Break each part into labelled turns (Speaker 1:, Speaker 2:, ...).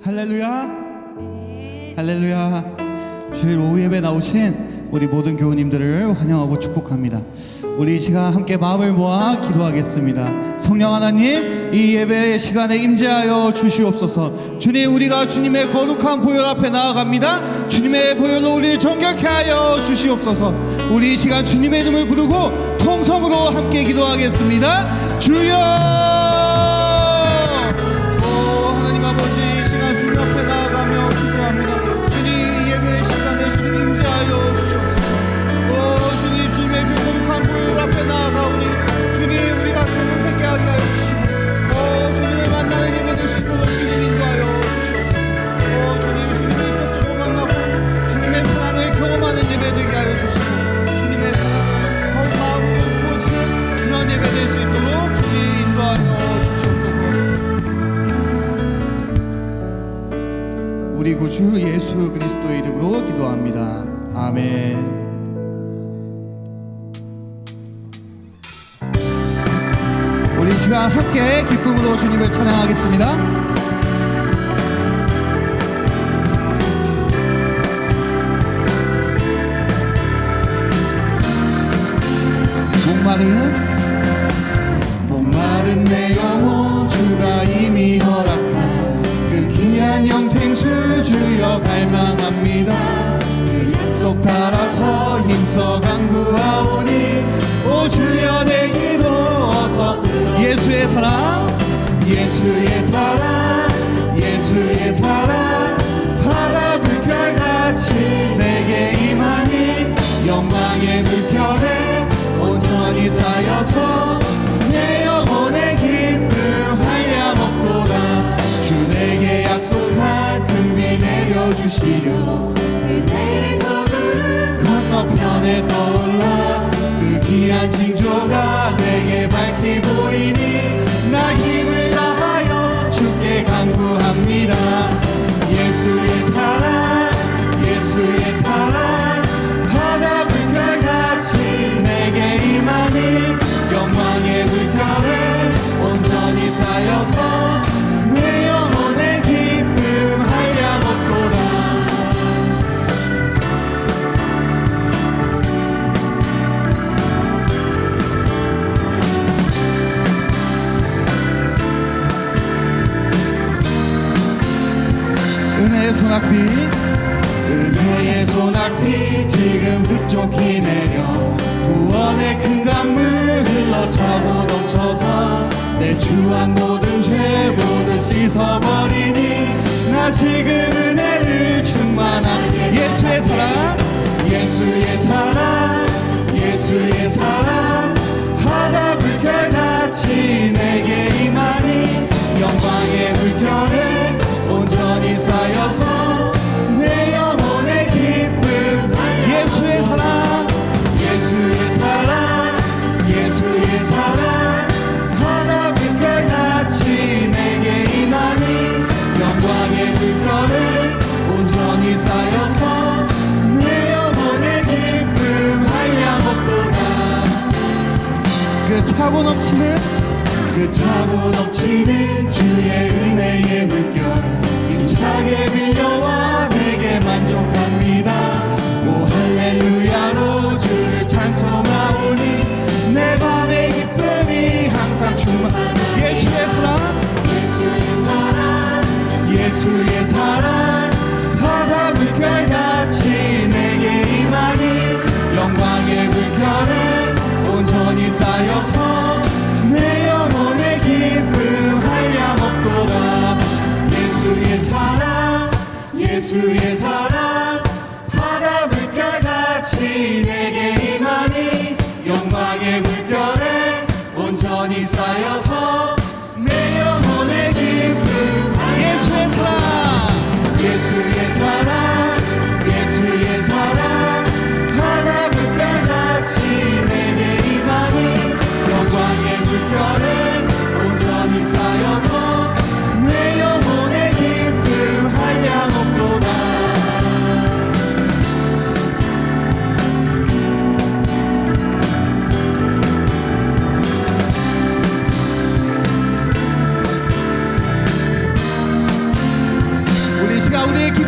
Speaker 1: 할렐루야. 할렐루야. 주일 오후 예배 나오신 우리 모든 교우님들을 환영하고 축복합니다. 우리 이 시간 함께 마음을 모아 기도하겠습니다. 성령 하나님, 이 예배 시간에 임재하여 주시옵소서. 주님, 우리가 주님의 거룩한 보혈 앞에 나아갑니다. 주님의 보혈로 우리를 정결케 하여 주시옵소서. 우리 이 시간 주님의 이름을 부르고 통성으로 함께 기도하겠습니다. 주여! 하나님 아버지, 이 시간 주님 앞에 나아가며 기도합니다. 주님, 이 예배의 시간에 주님 임재하여 주시옵소서. 주님, 주님의 그 거룩한 보혈 앞에 나아가오니 주님, 우리가 죄를 회개하게 하여 주시고 주님을 만나는 예배 될 수 있도록 주님 인도하여 주시옵소서. 주님, 주님을 인격적으로 만나고 주님의 사랑을 경험하는 예배 되게 하여 주시고 주님의 사랑을 더욱 마음으로 부어지는 그런 예배 될 수 있도록 주님 인도하여 주시옵소서. 우리 구주 예수 그리스도의 이름으로 기도합니다. 아멘. 우리 이 시간 함께 기쁨으로 주님을 찬양하겠습니다. 목마른 내 영혼 주가 이미 허락한 그 귀한 영생수 주여 갈망합니다. 그 약속 따라서 힘써 간구하오니 오 주여 내 기도 어서 예수의 사랑, 예수의 사랑, 예수의 사랑 바다 물결같이 내게 임하니 영광의 물결에 온전히 쌓여서 내 영혼의 기쁨 한량없도다. 주 내게 약속한 금비 내려주시려 은혜의 저그름 건너편에 떠올라 그 귀한 징조가 내게 밝히 보이니 나 힘을 다하여 주께 간구합니다. 예수의 사랑, 예수의 사랑 바다 물결같이 내게 임하니 영광의 물결에 온전히 쌓여서 내 영혼의 기쁨 한량없도다. 은혜의 소낙비, 은혜의 소낙비 지금 흡족히 내려 구원의 큰 강물 흘러차고 넘쳐서 내 주한 모든 죄 모두 씻어버리니 나 지금 은혜를 충만한 예수의 사랑, 예수의 사랑, 예수의 사랑 바다 물결같이 내게 임하니 영광의 물결에 온전히 쌓여서 내 영혼의 기쁨 예수의 사랑, 예수의 사랑, 예수의 사랑 바다 물결같이 내게 임하니 영광의 물결에 온전히 쌓여서 내 영혼의 기쁨 한량없도다. 그 차고 넘치는 주의 은혜의 물결 힘차게 빌려와 내게 만족합니다. 오 할렐루야로 주를 찬송하오니 내 밤의 기쁨이 항상 충만. 예수의 사랑, 예수의 사랑, 예수의 사랑 바다 물결같이 내게 임하니 영광의 물결에 온전히 쌓여서 내 영혼의 기쁨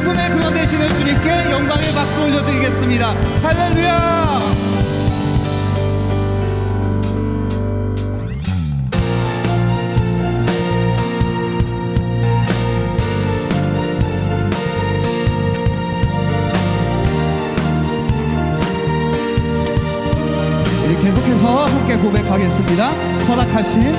Speaker 1: 기쁨의 근원 되시는 주님께 영광의 박수 올려드리겠습니다. 할렐루야. 계속해서 함께 고백하겠습니다. 허락하신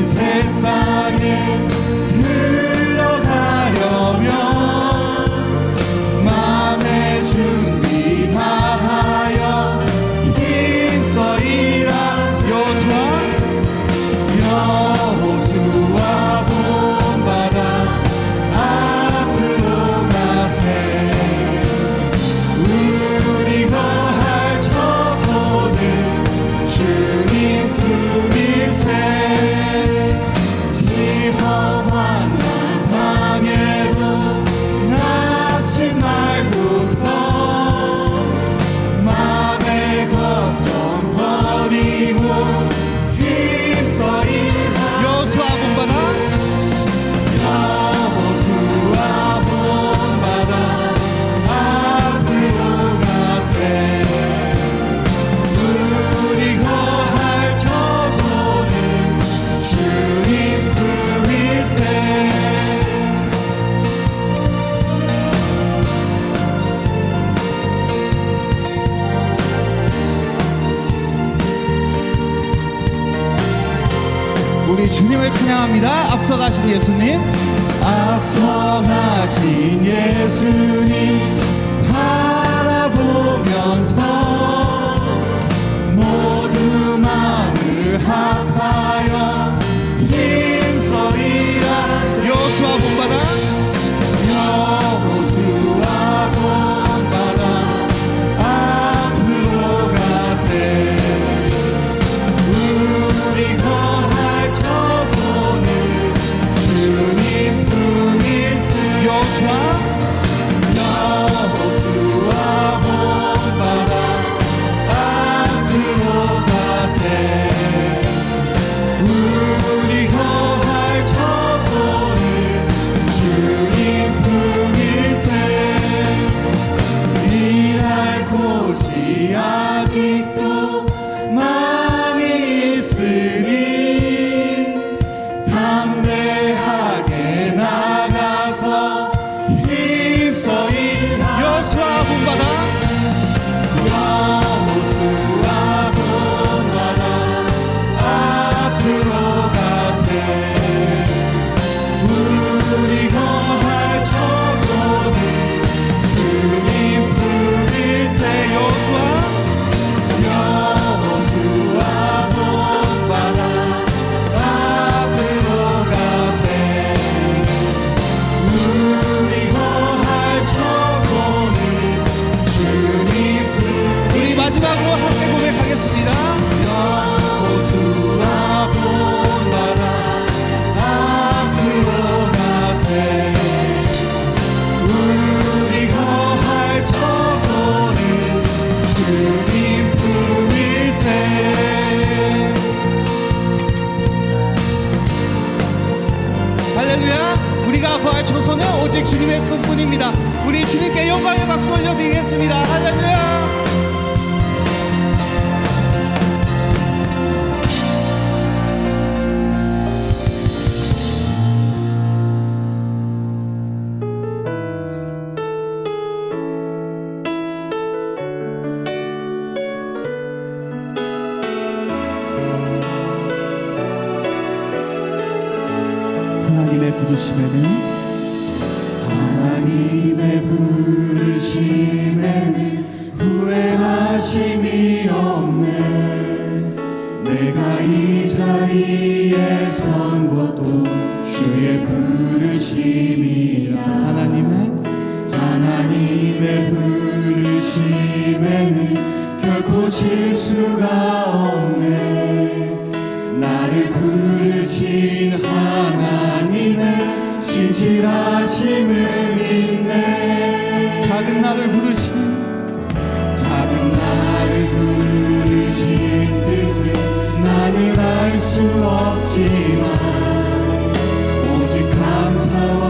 Speaker 1: 새 땅에 들어가려면 마음의 준비 다하여 힘써이라. 여호수아 본바다 앞으로 가세. 우리 거할 처소는 주님 품이세. 시험한 날 당해도 낙심 말고서 맘의 걱정 버리고 힘써이라. 여호수아 본바다 앞으로 가세. 우리 거할 처소는 주님 품일세. 우리 주님을 찬양합니다. 앞서가신 예수님, 앞서가신 예수님 바라보면서 모두 마음을 합하여 힘써이라. 여호수아 본바다 앞으로 가세. 우리 거할 처소는 주님 품일세. 여호수아 본바다 앞으로 가세. 우리 거할 처소는 주님 품일세. 일할 곳이 아직도 많이 있으니 담대하게 나가서 힘써이라. 여호수아 본바다 앞으로 가세. 우리 거할 처소는 주님 품일세. 여호수아 본바다 앞으로 가세. 우리 거할 처소는 주님 품일세. 우리 마지막으로 함께 고백하겠습니다. 여호수아 본바다 앞으로 가세. 우리 거할 처소는 주님 품일세. 할렐루야. 우리가 거할 처소는 오직 주님의 품뿐입니다. 우리 주님께 영광의 박수 올려드리겠습니다. 할렐루야. 하나님의 부르심에는 후회하심이 없네. 내가 이 자리에 선 것도 주의 부르심이라. 하나님의 부르심에는 결코 질 수가 없네. 나를 부르신 하나님의 신실하심을 믿네. 작은 나를 부르신 뜻을 나는 알 수 없지만 오직 감사와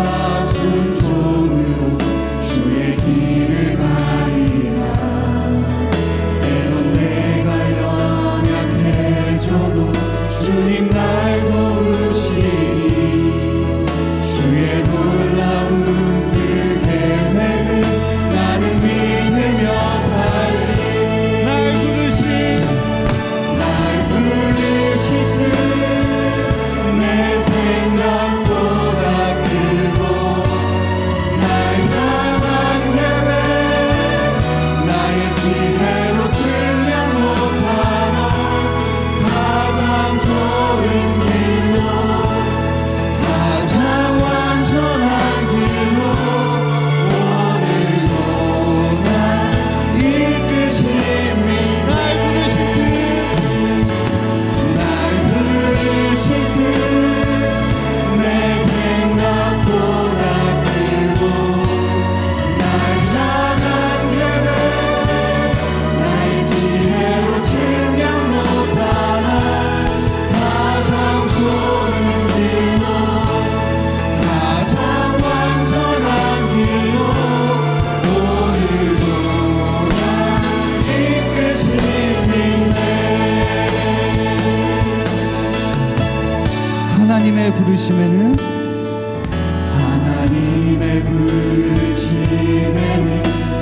Speaker 1: 하나님의 부르심에는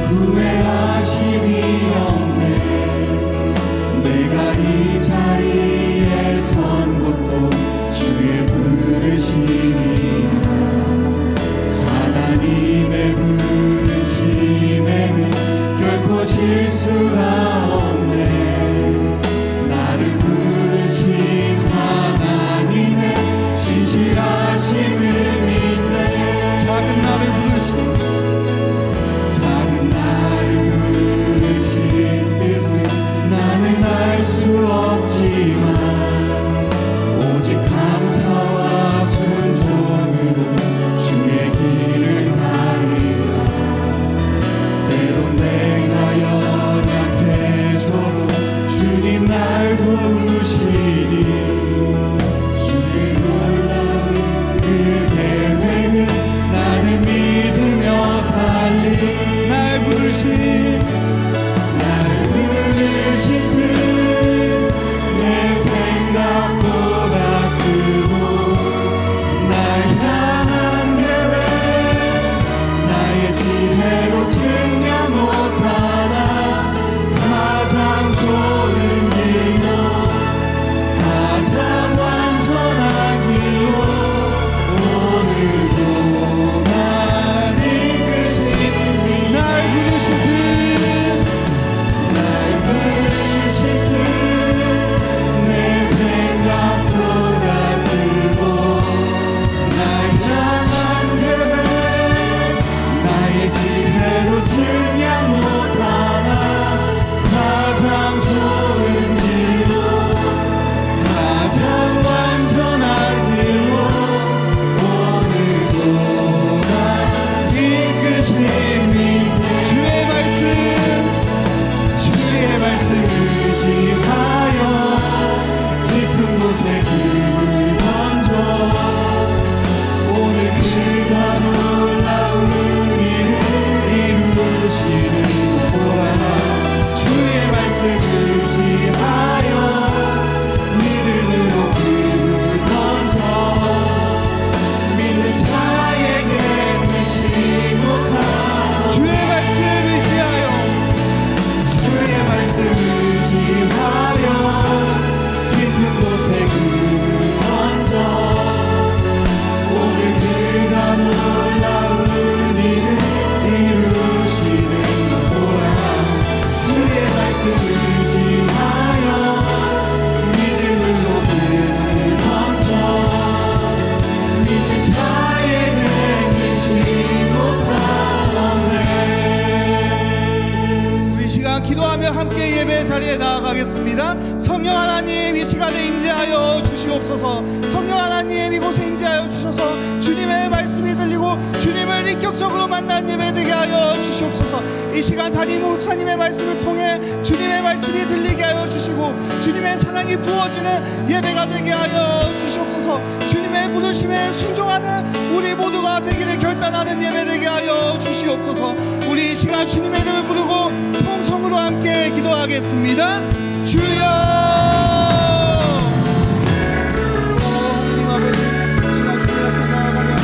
Speaker 2: 후회하심이 없네. 내가 이 자리에 선 것도 주의 부르심이야. 하나님의 부르심에는 결코 실수가 없네. 나를 부르신 하나님의 신실하심을 믿네.
Speaker 1: 작은 나를 부르신
Speaker 2: 나는 알 수 없지만 오직 감사와 순종으로 주의 길을 가리라. 때론 내가 연약해져도 주님 날 도우시니 주의 놀라운 그 계획을 나는 믿으며 살리.
Speaker 1: 날 부르신
Speaker 2: 내 생각보다 크고 날 향한 계획 나의 지혜로 측량 못하나 가장 좋은 길로 가장 완전한 길로 오늘도 날 이끄신
Speaker 1: 날 부르신
Speaker 2: 내 생각보다 크고 날 향한 계획 나의 지혜로 측량 못하나 가장 좋은 길로 가장 완전한 길로 오늘도 날 이끄심이
Speaker 1: 주의
Speaker 2: 말씀 의지하여 깊은 곳에 길을 던져 오늘 그가 놀라운 일을 이루시는 보라. 주의 말씀 의지하여 믿음으로 길을 던져 믿는 자에게 능치 못한
Speaker 1: 주의 말씀 의지하여
Speaker 2: 주의 말씀 의지하여 깊은 곳에 길을 던져 오늘 그가 놀라운 일을 이루시는 보라. 주의 말씀 의지하여 믿음으로 길을 던져 믿는 자에게 능치 못하네.
Speaker 1: 이 시간 기도하며 함께 예배 자리에 나아가겠습니다. 성령 하나님, 이 시간에 임재하여 주시옵소서. 성령 하나님, 이곳에 임재하여 주셔서 주님의 말씀이 들리고 주님을 인격적으로 만난 예배 되게 하여 주시옵소서. 이 시간 담임 목사님의 말씀을 통해 주님의 말씀이 들리게 하여 주시고 주님의 사랑이 부어지는 예배가 되게 하여 주시옵소서. 주님의 부르심에 순종하는 우리 모두가 되기를 결단하는 예배 되게 하여 주시옵소서. 우리 이 시간 주님의 이름을 부르고 통성으로 함께 기도하겠습니다. 주여, 하나님 아버지, 이 시간 주님 앞에 나아가며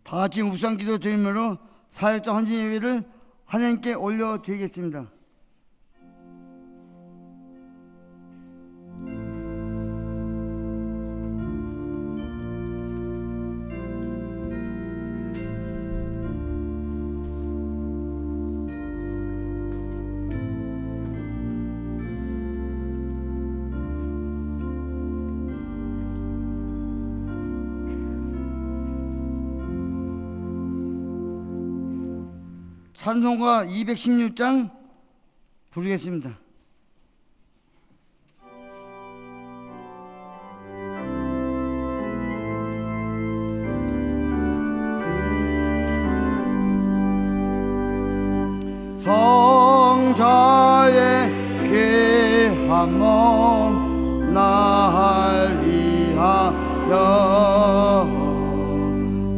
Speaker 3: 다 같이 우상 기도 드리므로 사역자 헌신 예배를 하나님께 올려드리겠습니다. 찬송가 216장 부르겠습니다. 성자의 귀한 몸 날 위하여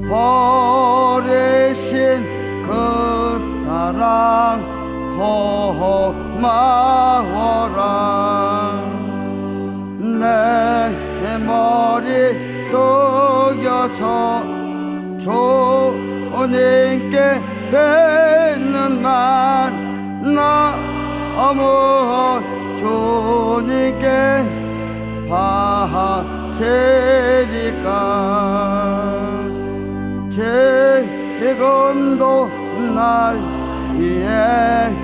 Speaker 3: 버리신 그 사랑 고마워라. 내 머리 숙여서 주님께 뵙는 날 너무 주님께 바치리까. 지금도 날 위해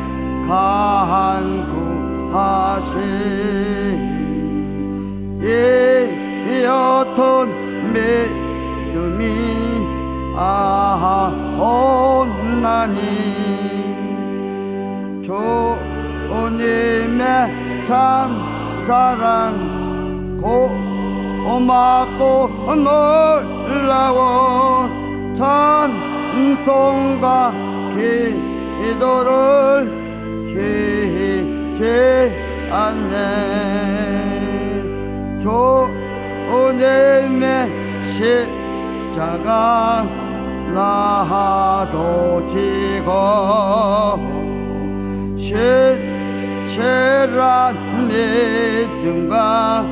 Speaker 3: 간구하시 이 옅은 믿음이 온나니 주님의 참사랑 고맙고 놀라운 찬송과 기도를 쉬지 않네. 주님의 십자가 나도 지고 신실한 믿음과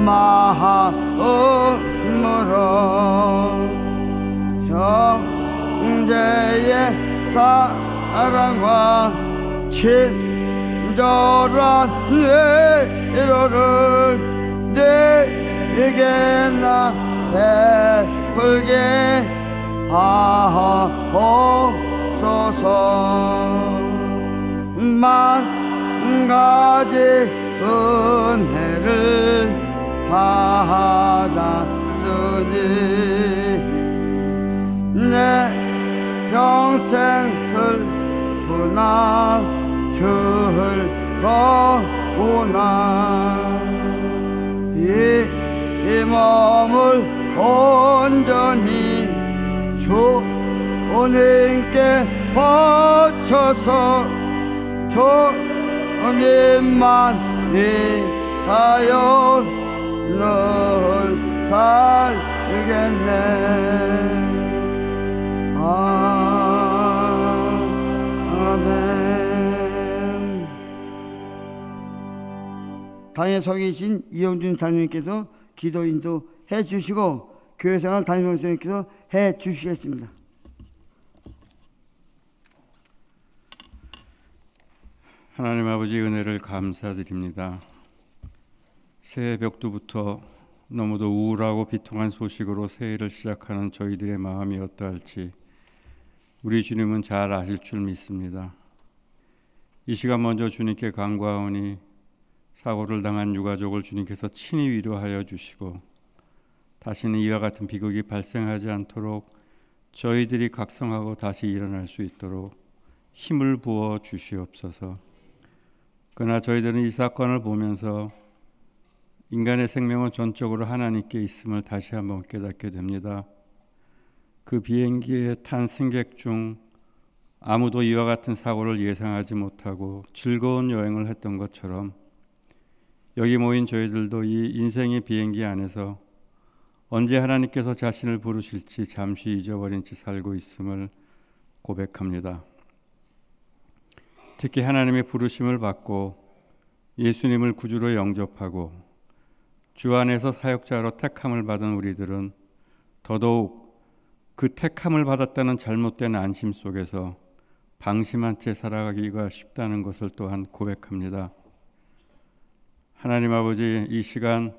Speaker 3: 마음으로 형제의 사랑과 친절한 위로를 내게 나 베풀게 하옵소서. 만 가지 은혜를 받았으니 내 평생 슬프나 즐거우나 이 몸을 온전히 주님께 바쳐서 주님만 위하여 늘 살겠네. 아멘. 당에 서 계신 이영준 장로님께서 기도 인도해 주시고 교회생활 담임 목사님께서 해 주시겠습니다.
Speaker 4: 하나님 아버지 은혜를 감사드립니다. 새해 벽두부터 너무도 우울하고 비통한 소식으로 새해를 시작하는 저희들의 마음이 어떠할지 우리 주님은 잘 아실 줄 믿습니다. 이 시간 먼저 주님께 간구하오니 사고를 당한 유가족을 주님께서 친히 위로하여 주시고 다시는 이와 같은 비극이 발생하지 않도록 저희들이 각성하고 다시 일어날 수 있도록 힘을 부어 주시옵소서. 그러나 저희들은 이 사건을 보면서 인간의 생명은 전적으로 하나님께 있음을 다시 한번 깨닫게 됩니다. 그 비행기에 탄 승객 중 아무도 이와 같은 사고를 예상하지 못하고 즐거운 여행을 했던 것처럼 여기 모인 저희들도 이 인생의 비행기 안에서 언제 하나님께서 자신을 부르실지 잠시 잊어버린 채 살고 있음을 고백합니다. 특히 하나님의 부르심을 받고 예수님을 구주로 영접하고 주 안에서 사역자로 택함을 받은 우리들은 더더욱 그 택함을 받았다는 잘못된 안심 속에서 방심한 채 살아가기가 쉽다는 것을 또한 고백합니다. 하나님 아버지, 이 시간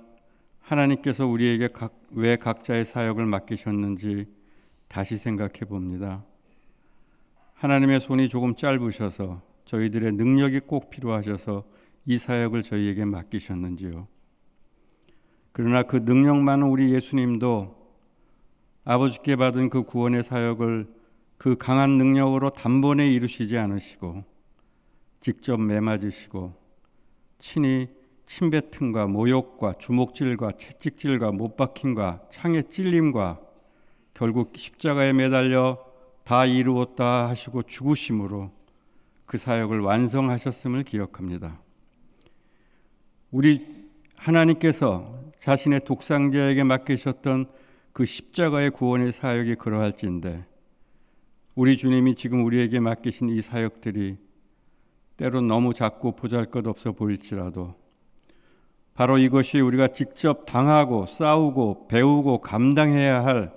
Speaker 4: 하나님께서 우리에게 왜 각자의 사역을 맡기셨는지 다시 생각해 봅니다. 하나님의 손이 조금 짧으셔서 저희들의 능력이 꼭 필요하셔서 이 사역을 저희에게 맡기셨는지요. 그러나 그 능력 많은 우리 예수님도 아버지께 받은 그 구원의 사역을 그 강한 능력으로 단번에 이루시지 않으시고 직접 매맞으시고 친히 침뱉음과 모욕과 주먹질과 채찍질과 못박힘과 창에 찔림과 결국 십자가에 매달려 다 이루었다 하시고 죽으심으로 그 사역을 완성하셨음을 기억합니다. 우리 하나님께서 자신의 독생자에게 맡기셨던 그 십자가의 구원의 사역이 그러할진데 우리 주님이 지금 우리에게 맡기신 이 사역들이 때론 너무 작고 보잘것없어 보일지라도 바로 이것이 우리가 직접 당하고 싸우고 배우고 감당해야 할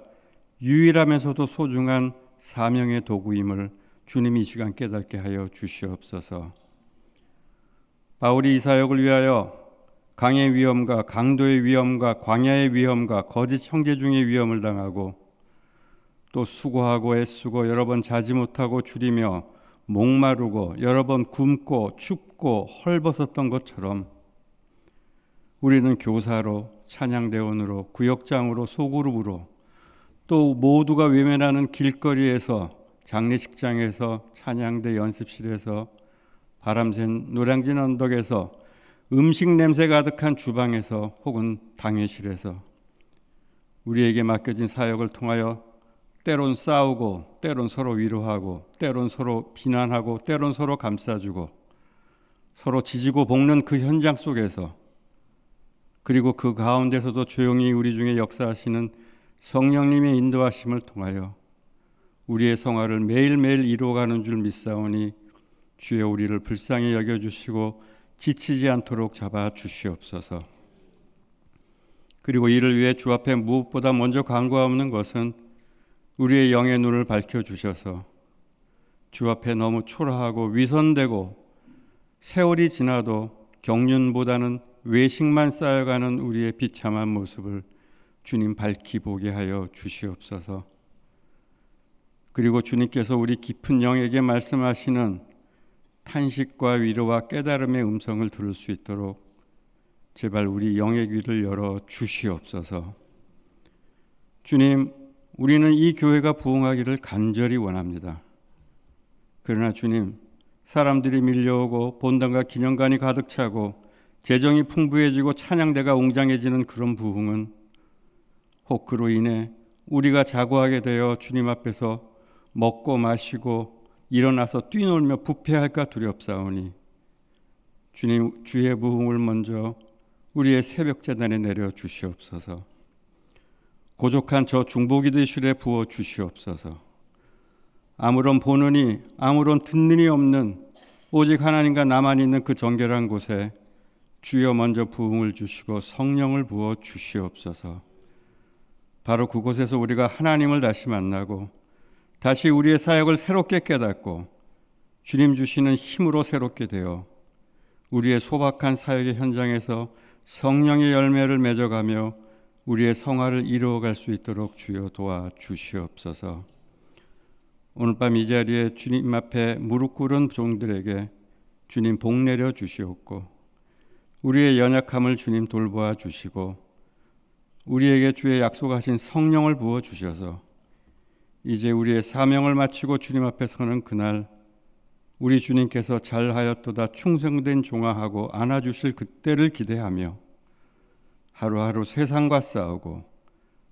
Speaker 4: 유일하면서도 소중한 사명의 도구임을 주님이 이 시간 깨닫게 하여 주시옵소서. 바울이 이 사역을 위하여 강의 위험과 강도의 위험과 광야의 위험과 거짓 형제 중의 위험을 당하고 또 수고하고 애쓰고 여러 번 자지 못하고 줄이며 목마르고 여러 번 굶고 춥고 헐벗었던 것처럼 우리는 교사로 찬양대원으로 구역장으로 소그룹으로 또 모두가 외면하는 길거리에서 장례식장에서 찬양대 연습실에서 바람샌 노량진 언덕에서 음식 냄새 가득한 주방에서 혹은 당회실에서 우리에게 맡겨진 사역을 통하여 때론 싸우고 때론 서로 위로하고 때론 서로 비난하고 때론 서로 감싸주고 서로 지지고 볶는 그 현장 속에서 그리고 그 가운데서도 조용히 우리 중에 역사하시는 성령님의 인도하심을 통하여 우리의 성화를 매일매일 이루어가는 줄 믿사오니 주여 우리를 불쌍히 여겨주시고 지치지 않도록 잡아주시옵소서. 그리고 이를 위해 주 앞에 무엇보다 먼저 간구하는 것은 우리의 영의 눈을 밝혀주셔서 주 앞에 너무 초라하고 위선되고 세월이 지나도 경륜보다는 외식만 쌓여가는 우리의 비참한 모습을 주님 밝히 보게 하여 주시옵소서. 그리고 주님께서 우리 깊은 영에게 말씀하시는 탄식과 위로와 깨달음의 음성을 들을 수 있도록 제발 우리 영의 귀를 열어 주시옵소서. 주님, 우리는 이 교회가 부흥하기를 간절히 원합니다. 그러나 주님, 사람들이 밀려오고 본당과 기념관이 가득 차고 재정이 풍부해지고 찬양대가 웅장해지는 그런 부흥은 혹 그로 인해 우리가 자고하게 되어 주님 앞에서 먹고 마시고 일어나서 뛰놀며 부패할까 두렵사오니 주님, 주의 부흥을 먼저 우리의 새벽 제단에 내려 주시옵소서. 고족한 저 중보기도실에 부어 주시옵소서. 아무런 보느니 아무런 듣는이 없는 오직 하나님과 나만 있는 그 정결한 곳에 주여 먼저 부흥을 주시고 성령을 부어 주시옵소서. 바로 그곳에서 우리가 하나님을 다시 만나고 다시 우리의 사역을 새롭게 깨닫고 주님 주시는 힘으로 새롭게 되어 우리의 소박한 사역의 현장에서 성령의 열매를 맺어가며 우리의 성화를 이루어갈 수 있도록 주여 도와주시옵소서. 오늘 밤 이 자리에 주님 앞에 무릎 꿇은 종들에게 주님 복 내려 주시옵고 우리의 연약함을 주님 돌보아 주시고 우리에게 주의 약속하신 성령을 부어 주셔서 이제 우리의 사명을 마치고 주님 앞에 서는 그날 우리 주님께서 잘하였도다 충성된 종아하고 안아주실 그때를 기대하며 하루하루 세상과 싸우고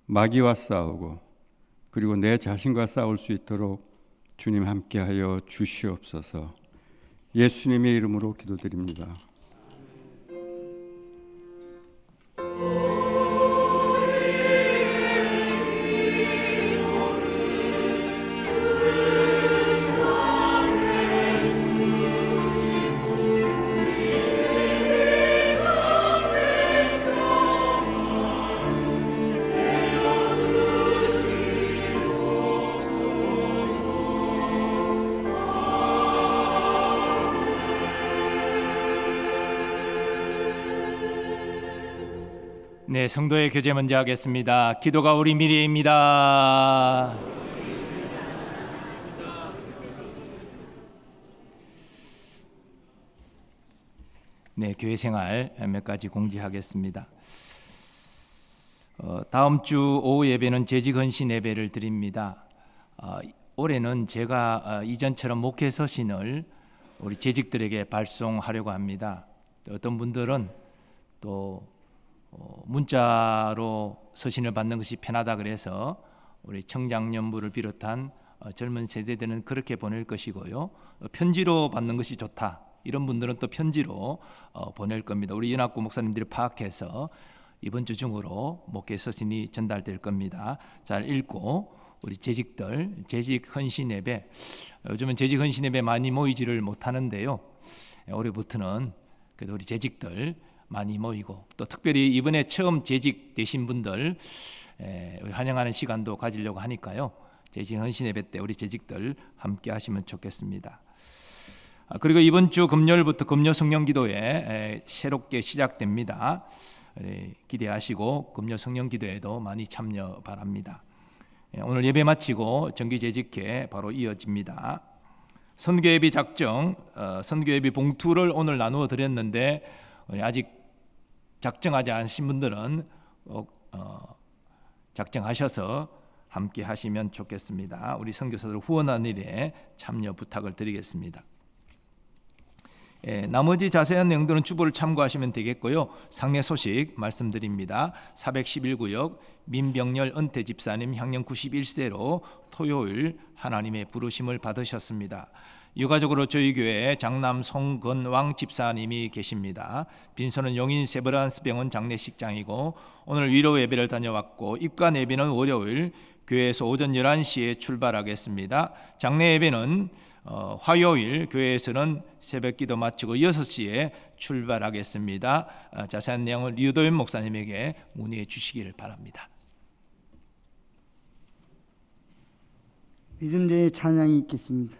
Speaker 4: 마귀와 싸우고 그리고 내 자신과 싸울 수 있도록 주님 함께하여 주시옵소서. 예수님의 이름으로 기도드립니다.
Speaker 5: 네, 성도의 교제 먼저 하겠습니다. 기도가 우리 미래입니다. 네, 교회 생활 몇 가지 공지하겠습니다. 다음 주 오후 예배는 재직 헌신 예배를 드립니다. 올해는 제가 이전처럼 목회 서신을 우리 재직들에게 발송하려고 합니다. 어떤 분들은 또 문자로 서신을 받는 것이 편하다 그래서 우리 청장년부를 비롯한 젊은 세대들은 그렇게 보낼 것이고요. 편지로 받는 것이 좋다. 이런 분들은 또 편지로 보낼 겁니다. 우리 연합고 목사님들이 파악해서 이번 주 중으로 목회 서신이 전달될 겁니다. 잘 읽고 우리 재직들 재직 헌신 예배, 요즘은 재직 헌신 예배 많이 모이지를 못하는데요. 올해부터는 그래도 우리 재직들 많이 모이고 또 특별히 이번에 처음 재직 되신 분들 우리 환영하는 시간도 가지려고 하니까요. 재직 헌신 예배 때 우리 재직들 함께 하시면 좋겠습니다. 그리고 이번 주 금요일부터 금요 성령 기도회 새롭게 시작됩니다. 기대하시고 금요 성령 기도회도 많이 참여 바랍니다. 오늘 예배 마치고 정기 재직회 바로 이어집니다. 선교예비 작정, 선교예비 봉투를 오늘 나누어 드렸는데 아직 작정하지 않으신 분들은 작정하셔서 함께 하시면 좋겠습니다. 우리 선교사들 후원하는 일에 참여 부탁을 드리겠습니다. 나머지 자세한 내용들은 주보를 참고하시면 되겠고요. 상례 소식 말씀드립니다. 411구역 민병렬 은퇴 집사님 향년 91세로 토요일 하나님의 부르심을 받으셨습니다. 유가족으로 저희 교회에 장남 송건왕 집사님이 계십니다. 빈소는 용인 세브란스 병원 장례식장이고 오늘 위로 예배를 다녀왔고 입관 예배는 월요일 교회에서 오전 11시에 출발하겠습니다. 장례 예배는 화요일 교회에서는 새벽기도 마치고 6시에 출발하겠습니다. 자세한 내용을 류도현 목사님에게 문의해 주시기를 바랍니다.
Speaker 3: 믿음대의 찬양이 있겠습니다.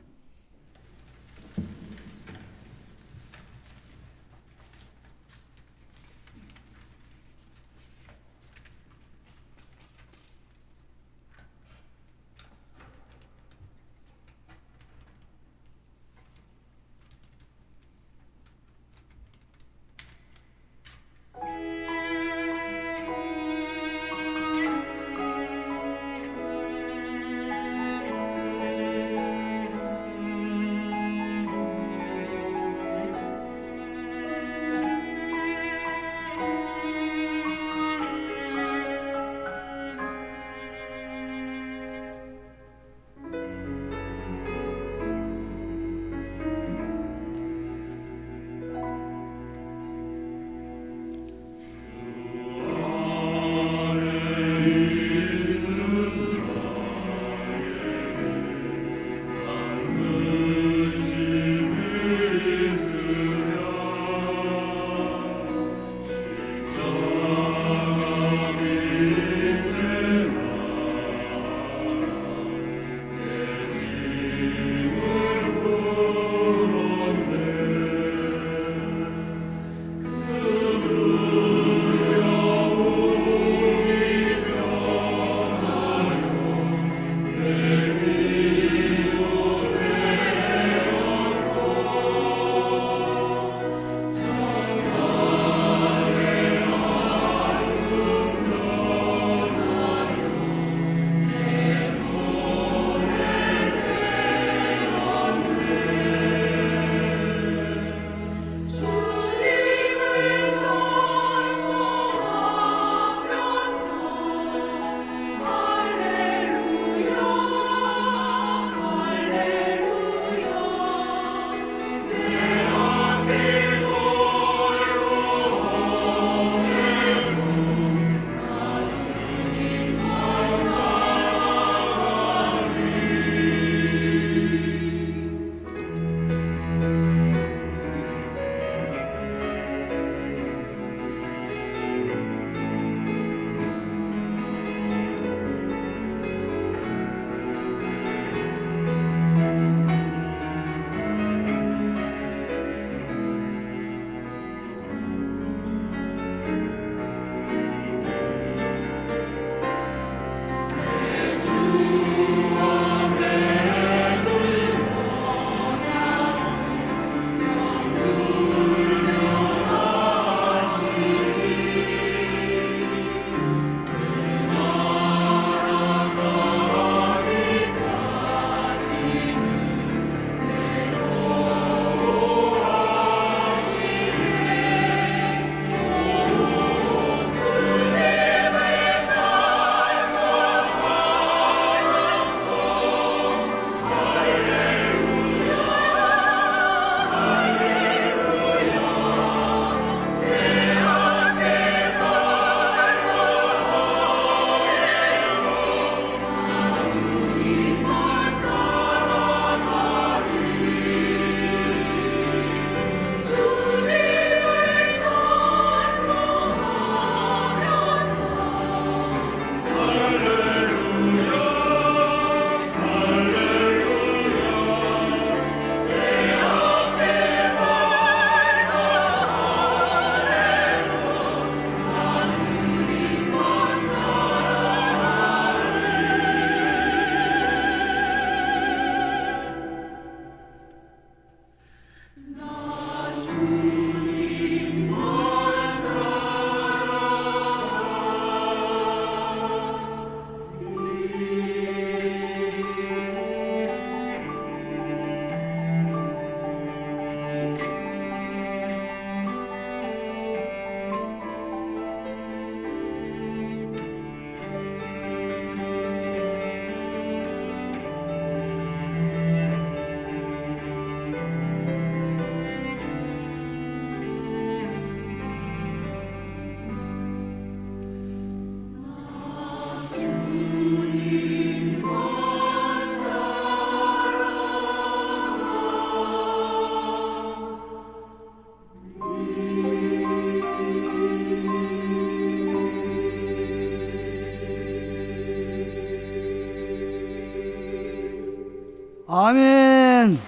Speaker 3: 아멘.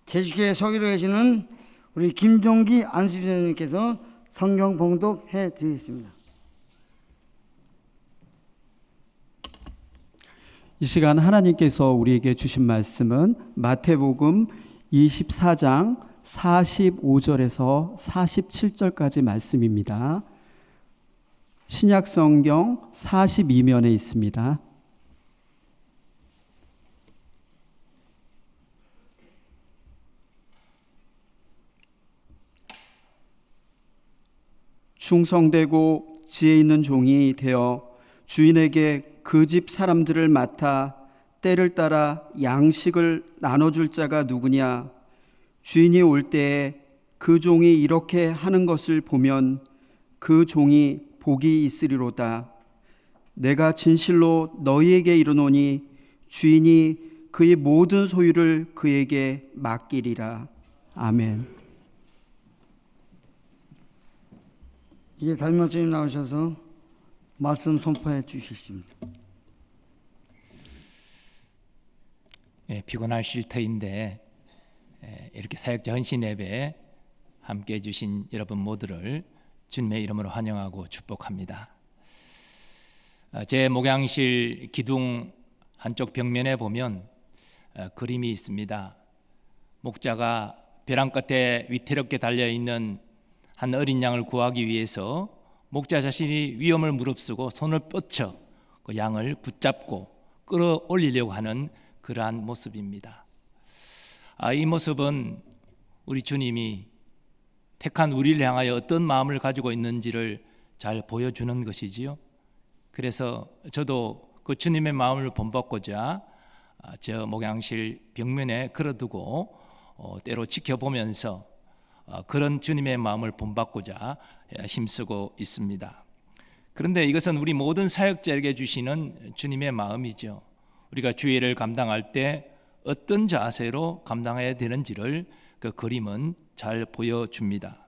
Speaker 3: 제주교회 서기로 계시는 우리 김종기 안수비원님께서 성경 봉독해 드리겠습니다.
Speaker 6: 이 시간 하나님께서 우리에게 주신 말씀은 마태복음 24장 45절에서 47절까지 말씀입니다. 신약성경 42면에 있습니다. 충성되고 지혜 있는 종이 되어 주인에게 그 집 사람들을 맡아 때를 따라 양식을 나눠줄 자가 누구냐? 주인이 올 때에 그 종이 이렇게 하는 것을 보면 그 종이 복이 있으리로다. 내가 진실로 너희에게 이르노니 주인이 그의 모든 소유를 그에게 맡기리라. 아멘.
Speaker 3: 이제 담임 목사님 나오셔서 말씀 선포해 주시겠습니다.
Speaker 5: 피곤할 쉴터인데 이렇게 사역자 헌신 예배 함께해 주신 여러분 모두를 주님의 이름으로 환영하고 축복합니다. 제 목양실 기둥 한쪽 벽면에 보면 그림이 있습니다. 목자가 벼랑 끝에 위태롭게 달려있는 한 어린 양을 구하기 위해서 목자 자신이 위험을 무릅쓰고 손을 뻗쳐 그 양을 붙잡고 끌어올리려고 하는 그러한 모습입니다. 이 모습은 우리 주님이 택한 우리를 향하여 어떤 마음을 가지고 있는지를 잘 보여주는 것이지요. 그래서 저도 그 주님의 마음을 본받고자 저 목양실 벽면에 걸어두고 때로 지켜보면서 그런 주님의 마음을 본받고자 힘쓰고 있습니다. 그런데 이것은 우리 모든 사역자에게 주시는 주님의 마음이죠. 우리가 주일을 감당할 때 어떤 자세로 감당해야 되는지를 그 그림은 잘 보여줍니다.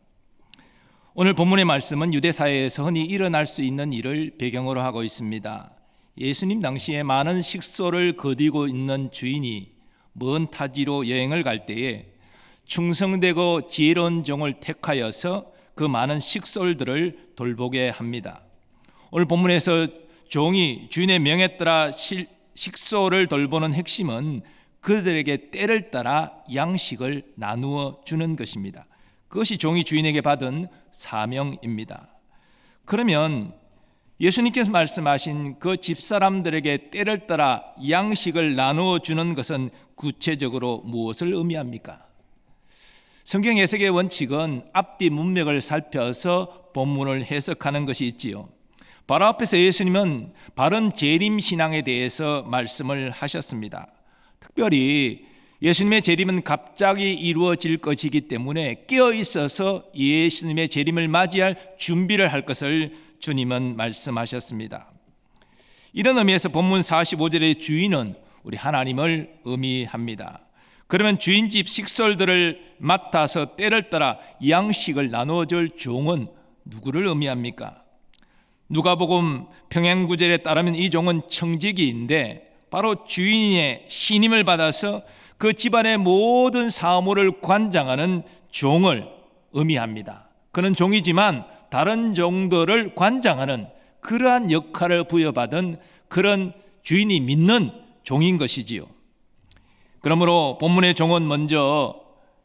Speaker 5: 오늘 본문의 말씀은 유대 사회에서 흔히 일어날 수 있는 일을 배경으로 하고 있습니다. 예수님 당시에 많은 식소를 거두고 있는 주인이 먼 타지로 여행을 갈 때에 충성되고 지혜로운 종을 택하여서 그 많은 식솔들을 돌보게 합니다. 오늘 본문에서 종이 주인의 명에 따라 식소를 돌보는 핵심은 그들에게 때를 따라 양식을 나누어 주는 것입니다. 그것이 종이 주인에게 받은 사명입니다. 그러면 예수님께서 말씀하신 그 집사람들에게 때를 따라 양식을 나누어 주는 것은 구체적으로 무엇을 의미합니까? 성경 해석의 원칙은 앞뒤 문맥을 살펴서 본문을 해석하는 것이 있지요. 바로 앞에서 예수님은 바른 재림 신앙에 대해서 말씀을 하셨습니다. 특별히 예수님의 재림은 갑자기 이루어질 것이기 때문에 깨어 있어서 예수님의 재림을 맞이할 준비를 할 것을 주님은 말씀하셨습니다. 이런 의미에서 본문 45절의 주인은 우리 하나님을 의미합니다. 그러면 주인집 식솔들을 맡아서 때를 따라 양식을 나누어 줄 종은 누구를 의미합니까? 누가복음 평행구절에 따르면 이 종은 청지기인데 바로 주인의 신임을 받아서 그 집안의 모든 사무를 관장하는 종을 의미합니다. 그는 종이지만 다른 종들을 관장하는 그러한 역할을 부여받은 그런 주인이 믿는 종인 것이지요. 그러므로 본문의 종은 먼저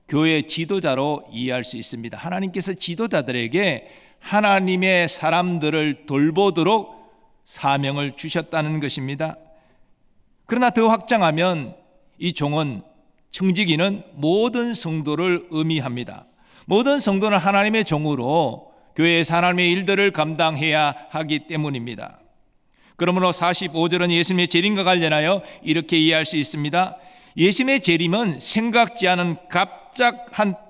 Speaker 5: 교회 지도자로 이해할 수 있습니다. 하나님께서 지도자들에게 하나님의 사람들을 돌보도록 사명을 주셨다는 것입니다. 그러나 더 확장하면 이 종은 청지기는 모든 성도를 의미합니다. 모든 성도는 하나님의 종으로 교회에서 하나님의 일들을 감당해야 하기 때문입니다. 그러므로 45절은 예수님의 재림과 관련하여 이렇게 이해할 수 있습니다. 예수님의 재림은 생각지 않은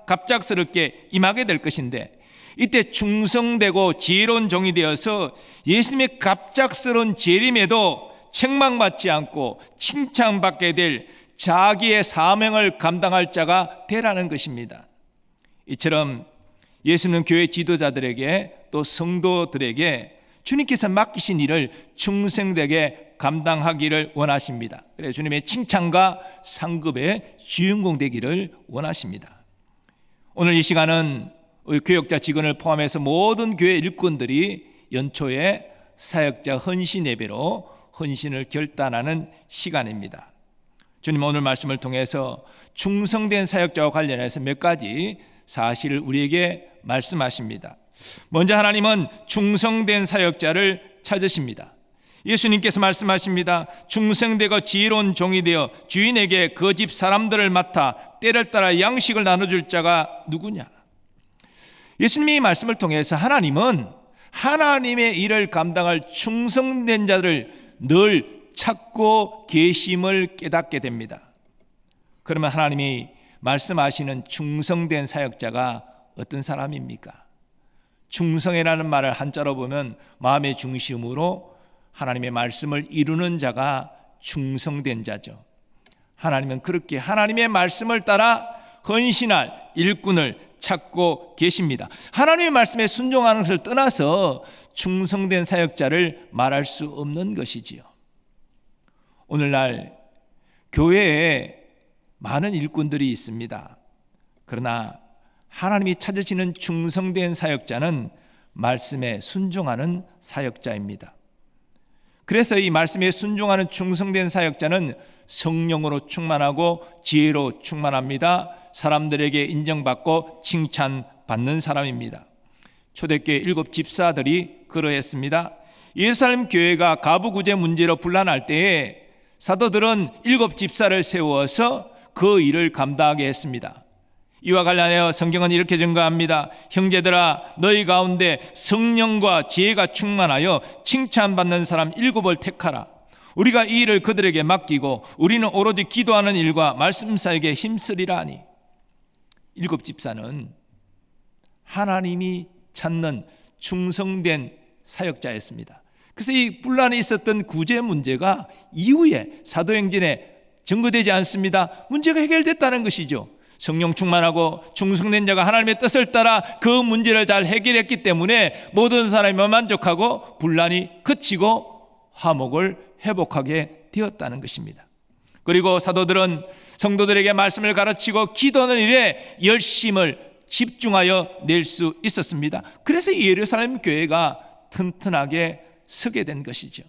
Speaker 5: 갑작스럽게 임하게 될 것인데 이때 충성되고 지혜로운 종이 되어서 예수님의 갑작스러운 재림에도 책망받지 않고 칭찬받게 될 자기의 사명을 감당할 자가 되라는 것입니다. 이처럼 예수님은 교회 지도자들에게 또 성도들에게 주님께서 맡기신 일을 충성되게 감당하기를 원하십니다. 그래서 주님의 칭찬과 상급의 주인공 되기를 원하십니다. 오늘 이 시간은 교역자 직원을 포함해서 모든 교회 일꾼들이 연초에 사역자 헌신 예배로 헌신을 결단하는 시간입니다. 주님 오늘 말씀을 통해서 충성된 사역자와 관련해서 몇 가지 사실을 우리에게 말씀하십니다. 먼저 하나님은 충성된 사역자를 찾으십니다. 예수님께서 말씀하십니다. 충성되고 지혜로운 종이 되어 주인에게 그 집 사람들을 맡아 때를 따라 양식을 나눠줄 자가 누구냐? 예수님의 말씀을 통해서 하나님은 하나님의 일을 감당할 충성된 자를 늘 찾고 계심을 깨닫게 됩니다. 그러면 하나님이 말씀하시는 충성된 사역자가 어떤 사람입니까? 충성이라는 말을 한자로 보면 마음의 중심으로 하나님의 말씀을 이루는 자가 충성된 자죠. 하나님은 그렇게 하나님의 말씀을 따라 헌신할 일꾼을 찾고 계십니다. 하나님의 말씀에 순종하는 것을 떠나서 충성된 사역자를 말할 수 없는 것이지요. 오늘날 교회에 많은 일꾼들이 있습니다. 그러나 하나님이 찾으시는 충성된 사역자는 말씀에 순종하는 사역자입니다. 그래서 이 말씀에 순종하는 충성된 사역자는 성령으로 충만하고 지혜로 충만합니다. 사람들에게 인정받고 칭찬받는 사람입니다. 초대교회 7 집사들이 그러했습니다. 예루살렘 교회가 가부구제 문제로 분란할 때에 사도들은 7 집사를 세워서 그 일을 감당하게 했습니다. 이와 관련하여 성경은 이렇게 증거합니다. 형제들아, 너희 가운데 성령과 지혜가 충만하여 칭찬받는 사람 7을 택하라. 우리가 이 일을 그들에게 맡기고 우리는 오로지 기도하는 일과 말씀 사역에 힘쓰리라 하니. 7 집사는 하나님이 찾는 충성된 사역자였습니다. 그래서 이 분란이 있었던 구제 문제가 이후에 사도행전에 증거되지 않습니다. 문제가 해결됐다는 것이죠. 성령 충만하고 충성된 자가 하나님의 뜻을 따라 그 문제를 잘 해결했기 때문에 모든 사람이 만족하고 분란이 그치고 화목을 회복하게 되었다는 것입니다. 그리고 사도들은 성도들에게 말씀을 가르치고 기도하는 일에 열심을 집중하여 낼 수 있었습니다. 그래서 이 예루살렘 교회가 튼튼하게 서게 된 것이죠.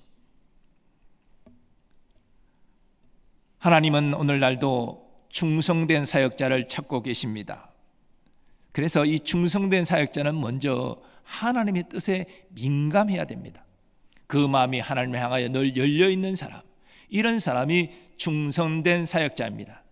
Speaker 5: 하나님은 오늘날도 충성된 사역자를 찾고 계십니다. 그래서 이 충성된 사역자는 먼저 하나님의 뜻에 민감해야 됩니다. 그 마음이 하나님을 향하여 늘 열려있는 사람, 이런 사람이 충성된 사역자입니다.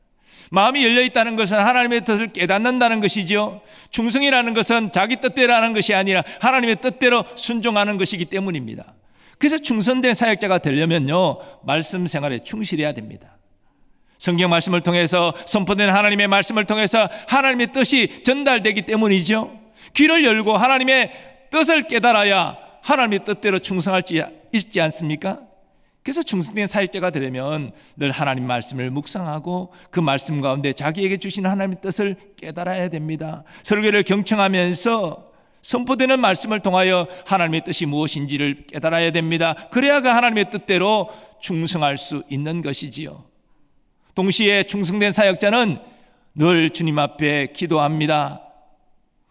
Speaker 5: 마음이 열려있다는 것은 하나님의 뜻을 깨닫는다는 것이죠. 충성이라는 것은 자기 뜻대로 하는 것이 아니라 하나님의 뜻대로 순종하는 것이기 때문입니다. 그래서 충성된 사역자가 되려면요, 말씀 생활에 충실해야 됩니다. 성경 말씀을 통해서 선포된 하나님의 말씀을 통해서 하나님의 뜻이 전달되기 때문이죠. 귀를 열고 하나님의 뜻을 깨달아야 하나님의 뜻대로 충성할 수 있지 않습니까? 그래서 충성된 사역자가 되려면 늘 하나님 말씀을 묵상하고 그 말씀 가운데 자기에게 주신 하나님의 뜻을 깨달아야 됩니다. 설교를 경청하면서 선포되는 말씀을 통하여 하나님의 뜻이 무엇인지를 깨달아야 됩니다. 그래야 그 하나님의 뜻대로 충성할 수 있는 것이지요. 동시에 충성된 사역자는 늘 주님 앞에 기도합니다.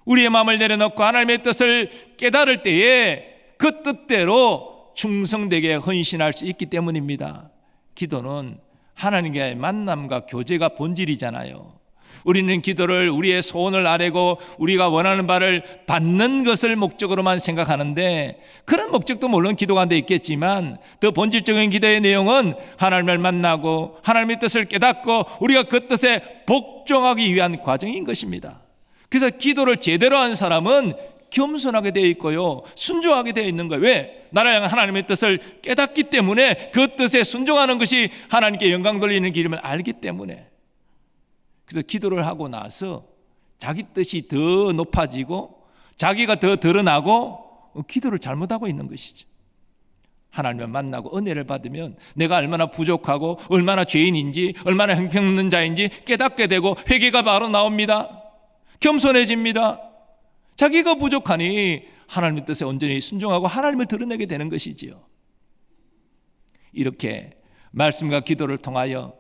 Speaker 5: 우리의 마음을 내려놓고 하나님의 뜻을 깨달을 때에 그 뜻대로 충성되게 헌신할 수 있기 때문입니다. 기도는 하나님과의 만남과 교제가 본질이잖아요. 우리는 기도를 우리의 소원을 아뢰고 우리가 원하는 바를 받는 것을 목적으로만 생각하는데, 그런 목적도 물론 기도 가운데 있겠지만 더 본질적인 기도의 내용은 하나님을 만나고 하나님의 뜻을 깨닫고 우리가 그 뜻에 복종하기 위한 과정인 것입니다. 그래서 기도를 제대로 한 사람은 겸손하게 되어 있고요, 순종하게 되어 있는 거예요. 왜? 나를 향한 하나님의 뜻을 깨닫기 때문에, 그 뜻에 순종하는 것이 하나님께 영광 돌리는 길임을 알기 때문에. 그래서 기도를 하고 나서 자기 뜻이 더 높아지고 자기가 더 드러나고 기도를 잘못하고 있는 것이죠. 하나님을 만나고 은혜를 받으면 내가 얼마나 부족하고 얼마나 죄인인지 얼마나 형편없는 자인지 깨닫게 되고 회개가 바로 나옵니다. 겸손해집니다. 자기가 부족하니 하나님의 뜻에 온전히 순종하고 하나님을 드러내게 되는 것이지요. 이렇게 말씀과 기도를 통하여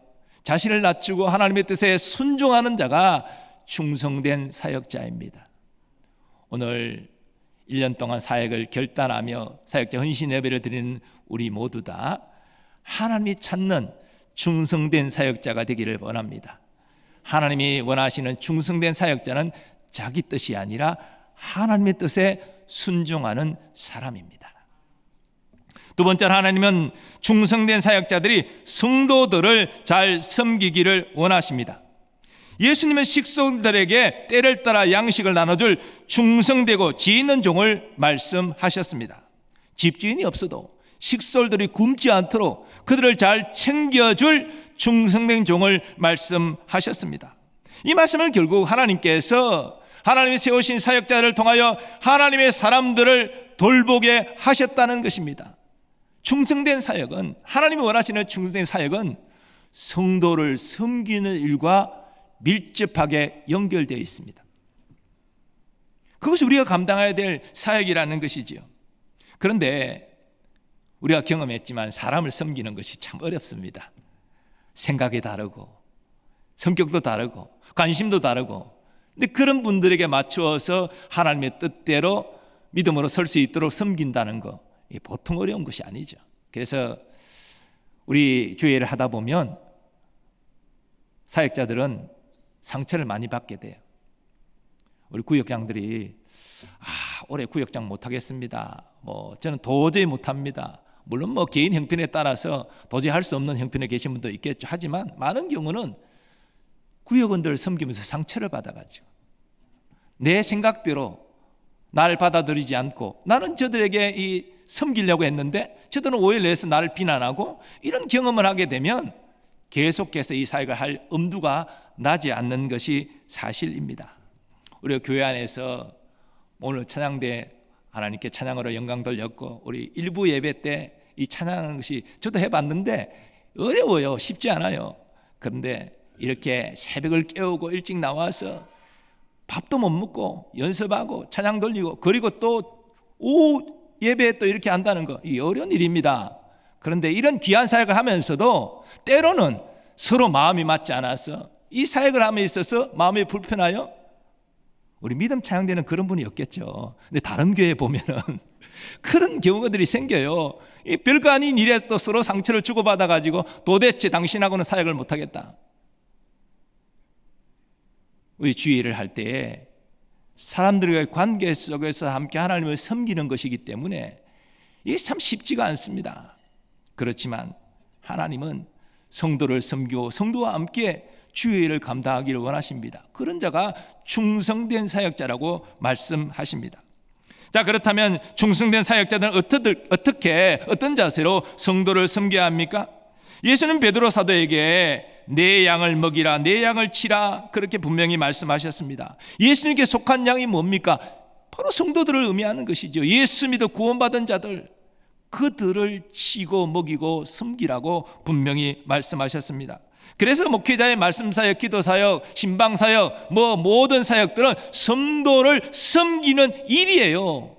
Speaker 5: 자신을 낮추고 하나님의 뜻에 순종하는 자가 충성된 사역자입니다. 오늘 1년 동안 사역을 결단하며 사역자 헌신 예배를 드리는 우리 모두 다 하나님이 찾는 충성된 사역자가 되기를 원합니다. 하나님이 원하시는 충성된 사역자는 자기 뜻이 아니라 하나님의 뜻에 순종하는 사람입니다. 두 번째로 하나님은 충성된 사역자들이 성도들을 잘 섬기기를 원하십니다. 예수님은 식솔들에게 때를 따라 양식을 나눠줄 충성되고 지혜 있는 종을 말씀하셨습니다. 집주인이 없어도 식솔들이 굶지 않도록 그들을 잘 챙겨줄 충성된 종을 말씀하셨습니다. 이 말씀을 결국 하나님께서 하나님이 세우신 사역자를 통하여 하나님의 사람들을 돌보게 하셨다는 것입니다. 충성된 사역은, 하나님이 원하시는 충성된 사역은 성도를 섬기는 일과 밀접하게 연결되어 있습니다. 그것이 우리가 감당해야 될 사역이라는 것이지요. 그런데 우리가 경험했지만 사람을 섬기는 것이 참 어렵습니다. 생각이 다르고 성격도 다르고 관심도 다르고, 근데 그런 분들에게 맞추어서 하나님의 뜻대로 믿음으로 설 수 있도록 섬긴다는 거, 보통 어려운 것이 아니죠. 그래서 우리 주일을 하다 보면 사역자들은 상처를 많이 받게 돼요. 우리 구역장들이 올해 구역장 못하겠습니다, 저는 도저히 못합니다. 물론 개인 형편에 따라서 도저히 할 수 없는 형편에 계신 분도 있겠죠. 하지만 많은 경우는 구역원들을 섬기면서 상처를 받아가지고 내 생각대로 나를 받아들이지 않고, 나는 저들에게 섬기려고 했는데 저들은 오해를 해서 나를 비난하고, 이런 경험을 하게 되면 계속해서 이 사역을 할 엄두가 나지 않는 것이 사실입니다. 우리가 교회 안에서 오늘 찬양대 하나님께 찬양으로 영광 돌렸고, 우리 일부 예배 때 이 찬양하는 것이 저도 해봤는데 어려워요. 쉽지 않아요. 그런데 이렇게 새벽을 깨우고 일찍 나와서 밥도 못 먹고 연습하고 찬양 돌리고, 그리고 또 오후 예배에 또 이렇게 한다는 거, 이 어려운 일입니다. 그런데 이런 귀한 사역을 하면서도 때로는 서로 마음이 맞지 않아서 이 사역을 함에 있어서 마음이 불편하여, 우리 믿음 찬양대는 그런 분이 없겠죠. 근데 다른 교회에 보면은 그런 경우들이 생겨요. 이 별거 아닌 일에 또 서로 상처를 주고받아 가지고 도대체 당신하고는 사역을 못하겠다. 우리 주의를 할 때 사람들과의 관계 속에서 함께 하나님을 섬기는 것이기 때문에 이게 참 쉽지가 않습니다. 그렇지만 하나님은 성도를 섬기고 성도와 함께 주의를 감당하기를 원하십니다. 그런 자가 충성된 사역자라고 말씀하십니다. 자, 그렇다면 충성된 사역자들은 어떤 자세로 성도를 섬겨야 합니까? 예수는 베드로 사도에게 내 양을 먹이라, 내 양을 치라, 그렇게 분명히 말씀하셨습니다. 예수님께 속한 양이 뭡니까? 바로 성도들을 의미하는 것이죠. 예수 믿어 구원받은 자들, 그들을 치고 먹이고 섬기라고 분명히 말씀하셨습니다. 그래서 목회자의 말씀사역, 기도사역, 신방사역, 모든 사역들은 성도를 섬기는 일이에요.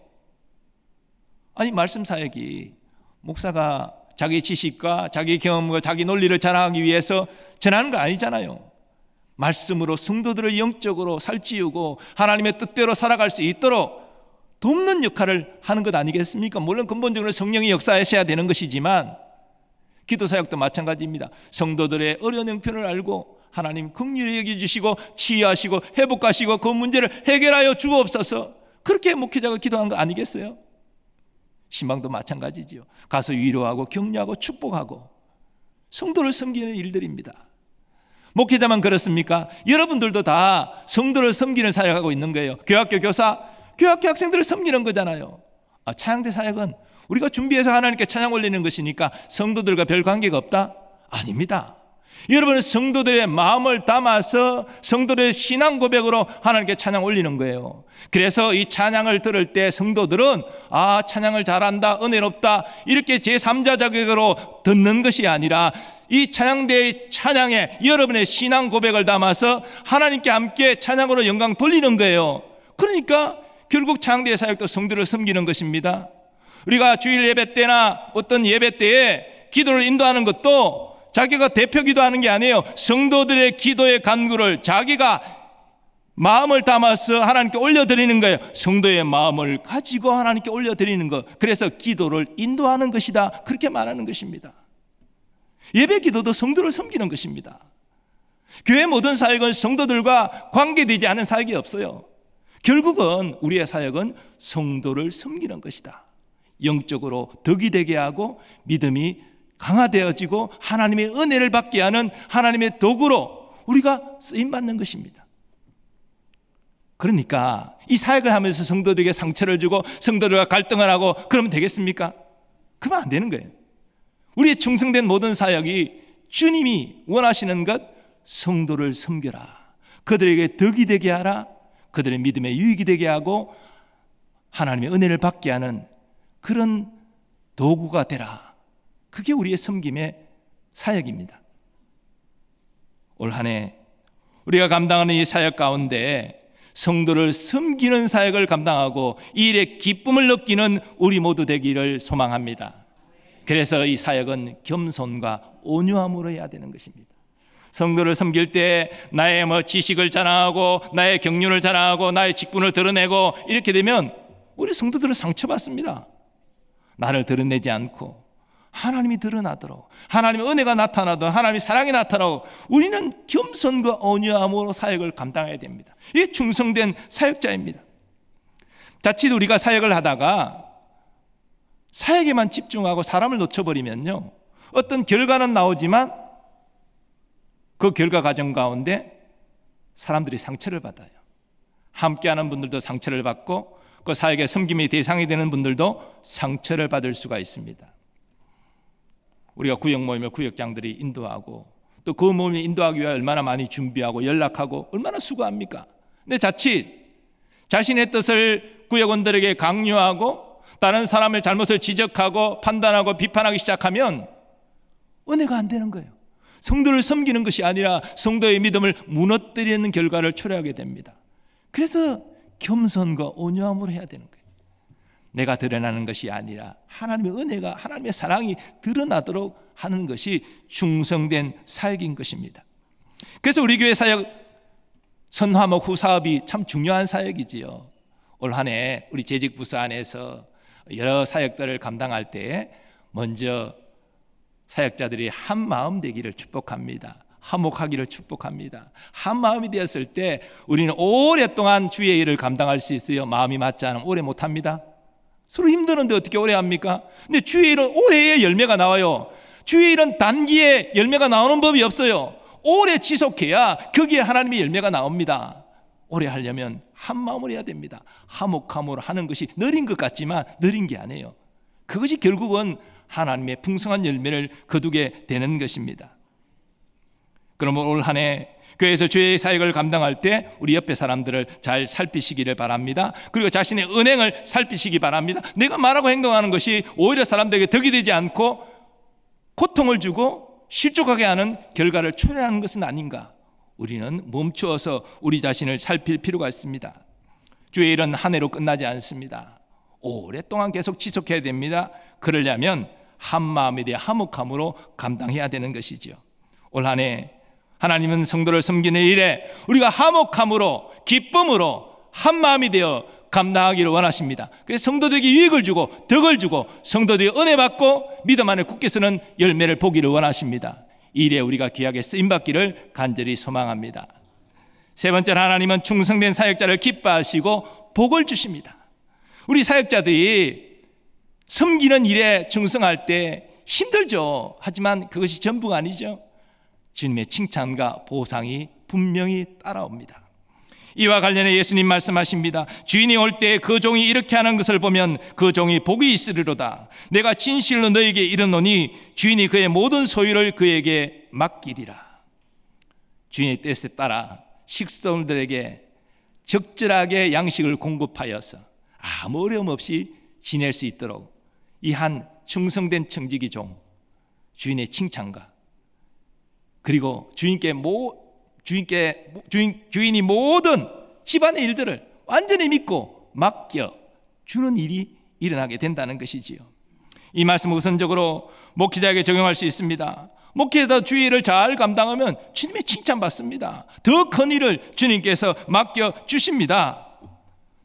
Speaker 5: 아니, 말씀사역이 목사가 자기 지식과 자기 경험과 자기 논리를 자랑하기 위해서 전하는 거 아니잖아요. 말씀으로 성도들을 영적으로 살찌우고 하나님의 뜻대로 살아갈 수 있도록 돕는 역할을 하는 것 아니겠습니까? 물론 근본적으로 성령이 역사하셔야 되는 것이지만 기도사역도 마찬가지입니다. 성도들의 어려운 형편을 알고 하나님 긍휼히 여겨주시고 치유하시고 회복하시고 그 문제를 해결하여 주옵소서, 그렇게 목회자가 기도한 거 아니겠어요? 신방도 마찬가지지요. 가서 위로하고 격려하고 축복하고 성도를 섬기는 일들입니다. 목회자만 그렇습니까? 여러분들도 다 성도를 섬기는 사역하고 있는 거예요. 교학교 교사, 교학교 학생들을 섬기는 거잖아요. 찬양대 사역은 우리가 준비해서 하나님께 찬양 올리는 것이니까 성도들과 별 관계가 없다? 아닙니다. 여러분은 성도들의 마음을 담아서 성도들의 신앙 고백으로 하나님께 찬양 올리는 거예요. 그래서 이 찬양을 들을 때 성도들은 찬양을 잘한다, 은혜롭다, 이렇게 제3자 자격으로 듣는 것이 아니라 이 찬양대의 찬양에 여러분의 신앙 고백을 담아서 하나님께 함께 찬양으로 영광 돌리는 거예요. 그러니까 결국 창대 사역도 성도를 섬기는 것입니다. 우리가 주일 예배 때나 어떤 예배 때에 기도를 인도하는 것도 자기가 대표 기도하는 게 아니에요. 성도들의 기도의 간구를 자기가 마음을 담아서 하나님께 올려드리는 거예요. 성도의 마음을 가지고 하나님께 올려드리는 것. 그래서 기도를 인도하는 것이다, 그렇게 말하는 것입니다. 예배 기도도 성도를 섬기는 것입니다. 교회 모든 사역은 성도들과 관계되지 않은 사역이 없어요. 결국은 우리의 사역은 성도를 섬기는 것이다. 영적으로 덕이 되게 하고 믿음이 강화되어지고 하나님의 은혜를 받게 하는 하나님의 도구로 우리가 쓰임받는 것입니다. 그러니까 이 사역을 하면서 성도들에게 상처를 주고 성도들과 갈등을 하고 그러면 되겠습니까? 그러면 안 되는 거예요. 우리의 충성된 모든 사역이 주님이 원하시는 것, 성도를 섬겨라, 그들에게 덕이 되게 하라, 그들의 믿음에 유익이 되게 하고 하나님의 은혜를 받게 하는 그런 도구가 되라. 그게 우리의 섬김의 사역입니다. 올 한 해 우리가 감당하는 이 사역 가운데 성도를 섬기는 사역을 감당하고 이 일에 기쁨을 느끼는 우리 모두 되기를 소망합니다. 그래서 이 사역은 겸손과 온유함으로 해야 되는 것입니다. 성도를 섬길 때 나의 지식을 자랑하고 나의 경륜을 자랑하고 나의 직분을 드러내고 이렇게 되면 우리 성도들은 상처받습니다. 나를 드러내지 않고 하나님이 드러나도록, 하나님의 은혜가 나타나도록, 하나님의 사랑이 나타나도록 우리는 겸손과 온유함으로 사역을 감당해야 됩니다. 이게 충성된 사역자입니다. 자칫 우리가 사역을 하다가 사역에만 집중하고 사람을 놓쳐버리면요, 어떤 결과는 나오지만 그 결과 과정 가운데 사람들이 상처를 받아요. 함께하는 분들도 상처를 받고 그 사역의 섬김의 대상이 되는 분들도 상처를 받을 수가 있습니다. 우리가 구역 모임을 구역장들이 인도하고 또 그 모임을 인도하기 위해 얼마나 많이 준비하고 연락하고 얼마나 수고합니까? 근데 자칫 자신의 뜻을 구역원들에게 강요하고 다른 사람의 잘못을 지적하고 판단하고 비판하기 시작하면 은혜가 안 되는 거예요. 성도를 섬기는 것이 아니라 성도의 믿음을 무너뜨리는 결과를 초래하게 됩니다. 그래서 겸손과 온유함으로 해야 되는 거예요. 내가 드러나는 것이 아니라 하나님의 은혜가, 하나님의 사랑이 드러나도록 하는 것이 충성된 사역인 것입니다. 그래서 우리 교회 사역 선화목 후사업이 참 중요한 사역이지요. 올 한 해 우리 재직부서 안에서 여러 사역들을 감당할 때 먼저 사역자들이 한 마음 되기를 축복합니다. 화목하기를 축복합니다. 한 마음이 되었을 때 우리는 오랫동안 주의 일을 감당할 수 있어요. 마음이 맞지 않으면 오래 못합니다. 서로 힘드는데 어떻게 오래 합니까? 근데 주의 일은 오래의 열매가 나와요. 주의 일은 단기에 열매가 나오는 법이 없어요. 오래 지속해야 거기에 하나님의 열매가 나옵니다. 오래 하려면 한 마음으로 해야 됩니다. 화목함으로 하는 것이 느린 것 같지만 느린 게 아니에요. 그것이 결국은 하나님의 풍성한 열매를 거두게 되는 것입니다. 그러면 올 한 해 교회에서 주의 사역을 감당할 때 우리 옆에 사람들을 잘 살피시기를 바랍니다. 그리고 자신의 은행을 살피시기 바랍니다. 내가 말하고 행동하는 것이 오히려 사람들에게 덕이 되지 않고 고통을 주고 실족하게 하는 결과를 초래하는 것은 아닌가? 우리는 멈추어서 우리 자신을 살필 필요가 있습니다. 주의 일은 한 해로 끝나지 않습니다. 오랫동안 계속 지속해야 됩니다. 그러려면 한 마음에 대해 화목함으로 감당해야 되는 것이죠. 올 한 해 하나님은 성도를 섬기는 일에 우리가 화목함으로 기쁨으로 한 마음이 되어 감당하기를 원하십니다. 그래서 성도들에게 유익을 주고 덕을 주고 성도들이 은혜 받고 믿음 안에 굳게 서는 열매를 보기를 원하십니다. 이 일에 우리가 귀하게 쓰임받기를 간절히 소망합니다. 세 번째로 하나님은 충성된 사역자를 기뻐하시고 복을 주십니다. 우리 사역자들이 섬기는 일에 충성할 때 힘들죠. 하지만 그것이 전부가 아니죠. 주님의 칭찬과 보상이 분명히 따라옵니다. 이와 관련해 예수님 말씀하십니다. 주인이 올 때 그 종이 이렇게 하는 것을 보면 그 종이 복이 있으리로다. 내가 진실로 너에게 이르노니 주인이 그의 모든 소유를 그에게 맡기리라. 주인의 뜻에 따라 식성들에게 적절하게 양식을 공급하여서 아무 어려움 없이 지낼 수 있도록 이 한 충성된 청지기 종, 주인의 칭찬과 그리고 주인이 모든 집안의 일들을 완전히 믿고 맡겨주는 일이 일어나게 된다는 것이지요. 이 말씀은 우선적으로 목회자에게 적용할 수 있습니다. 목회자 주의를 잘 감당하면 주님의 칭찬받습니다. 더 큰 일을 주님께서 맡겨주십니다.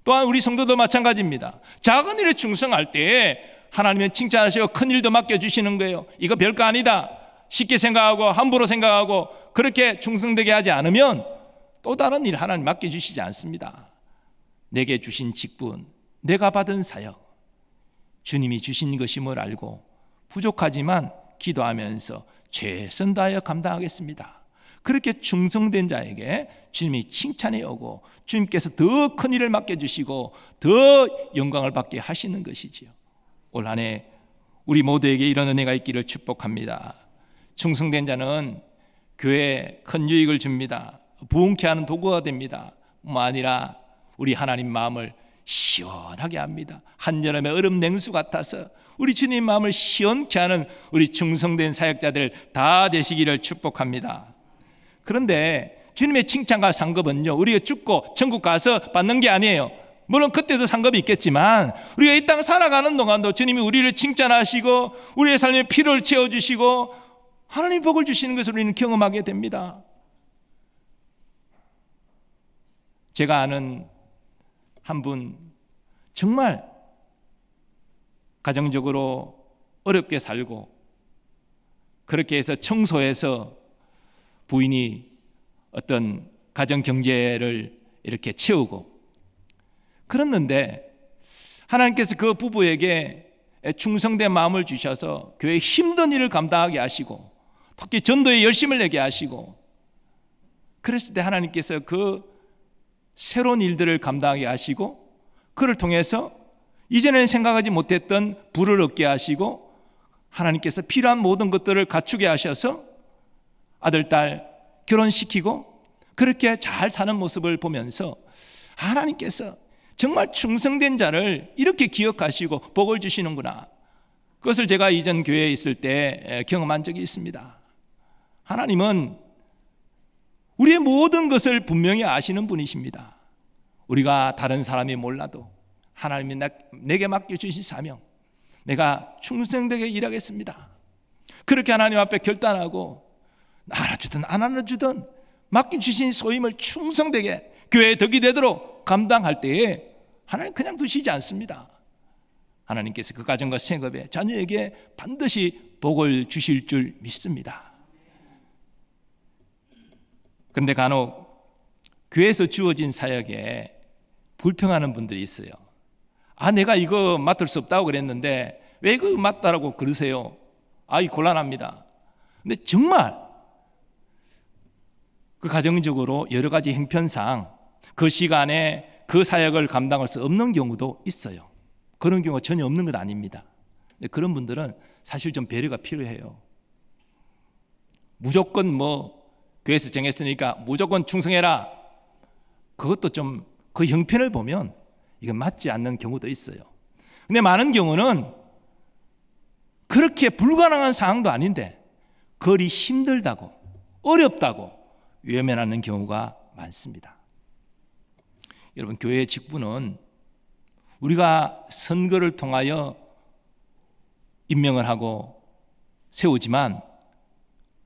Speaker 5: 또한 우리 성도도 마찬가지입니다. 작은 일에 충성할 때 하나님은 칭찬하시고 큰 일도 맡겨주시는 거예요. 이거 별거 아니다, 쉽게 생각하고 함부로 생각하고 그렇게 충성되게 하지 않으면 또 다른 일 하나님 맡겨주시지 않습니다. 내게 주신 직분, 내가 받은 사역, 주님이 주신 것임을 알고 부족하지만 기도하면서 최선 다하여 감당하겠습니다. 그렇게 충성된 자에게 주님이 칭찬해 오고 주님께서 더 큰 일을 맡겨주시고 더 영광을 받게 하시는 것이지요. 올 한 해 우리 모두에게 이런 은혜가 있기를 축복합니다. 충성된 자는 교회에 큰 유익을 줍니다. 부흥케 하는 도구가 됩니다. 뿐만 아니라 우리 하나님 마음을 시원하게 합니다. 한여름의 얼음 냉수 같아서 우리 주님 마음을 시원케 하는 우리 충성된 사역자들 다 되시기를 축복합니다. 그런데 주님의 칭찬과 상급은요, 우리가 죽고 천국 가서 받는 게 아니에요. 물론 그때도 상급이 있겠지만 우리가 이 땅 살아가는 동안도 주님이 우리를 칭찬하시고 우리의 삶에 피로를 채워주시고 하나님 복을 주시는 것을 우리는 경험하게 됩니다. 제가 아는 한 분, 정말 가정적으로 어렵게 살고 그렇게 해서 청소해서 부인이 어떤 가정 경제를 이렇게 채우고 그랬는데 하나님께서 그 부부에게 충성된 마음을 주셔서 교회의 힘든 일을 감당하게 하시고 특히 전도에 열심을 내게 하시고 그랬을 때 하나님께서 그 새로운 일들을 감당하게 하시고 그를 통해서 이전에는 생각하지 못했던 부를 얻게 하시고 하나님께서 필요한 모든 것들을 갖추게 하셔서 아들, 딸 결혼시키고 그렇게 잘 사는 모습을 보면서 하나님께서 정말 충성된 자를 이렇게 기억하시고 복을 주시는구나. 그것을 제가 이전 교회에 있을 때 경험한 적이 있습니다. 하나님은 우리의 모든 것을 분명히 아시는 분이십니다. 우리가 다른 사람이 몰라도 하나님이 내게 맡겨주신 사명, 내가 충성되게 일하겠습니다. 그렇게 하나님 앞에 결단하고 알아주든 안 알아주든 맡겨주신 소임을 충성되게 교회의 덕이 되도록 감당할 때에 하나님 그냥 두시지 않습니다. 하나님께서 그 가정과 생업에 자녀에게 반드시 복을 주실 줄 믿습니다. 그런데 간혹 교회에서 주어진 사역에 불평하는 분들이 있어요. 내가 이거 맡을 수 없다고 그랬는데 왜 이거 맡다라고 그러세요? 이 곤란합니다. 근데 정말 그 가정적으로 여러 가지 형편상 그 시간에 그 사역을 감당할 수 없는 경우도 있어요. 그런 경우가 전혀 없는 것 아닙니다. 근데 그런 분들은 사실 좀 배려가 필요해요. 무조건 교회에서 정했으니까 무조건 충성해라. 그것도 좀 그 형편을 보면 이건 맞지 않는 경우도 있어요. 근데 많은 경우는 그렇게 불가능한 상황도 아닌데 그리 힘들다고 어렵다고 외면하는 경우가 많습니다. 여러분, 교회의 직분은 우리가 선거를 통하여 임명을 하고 세우지만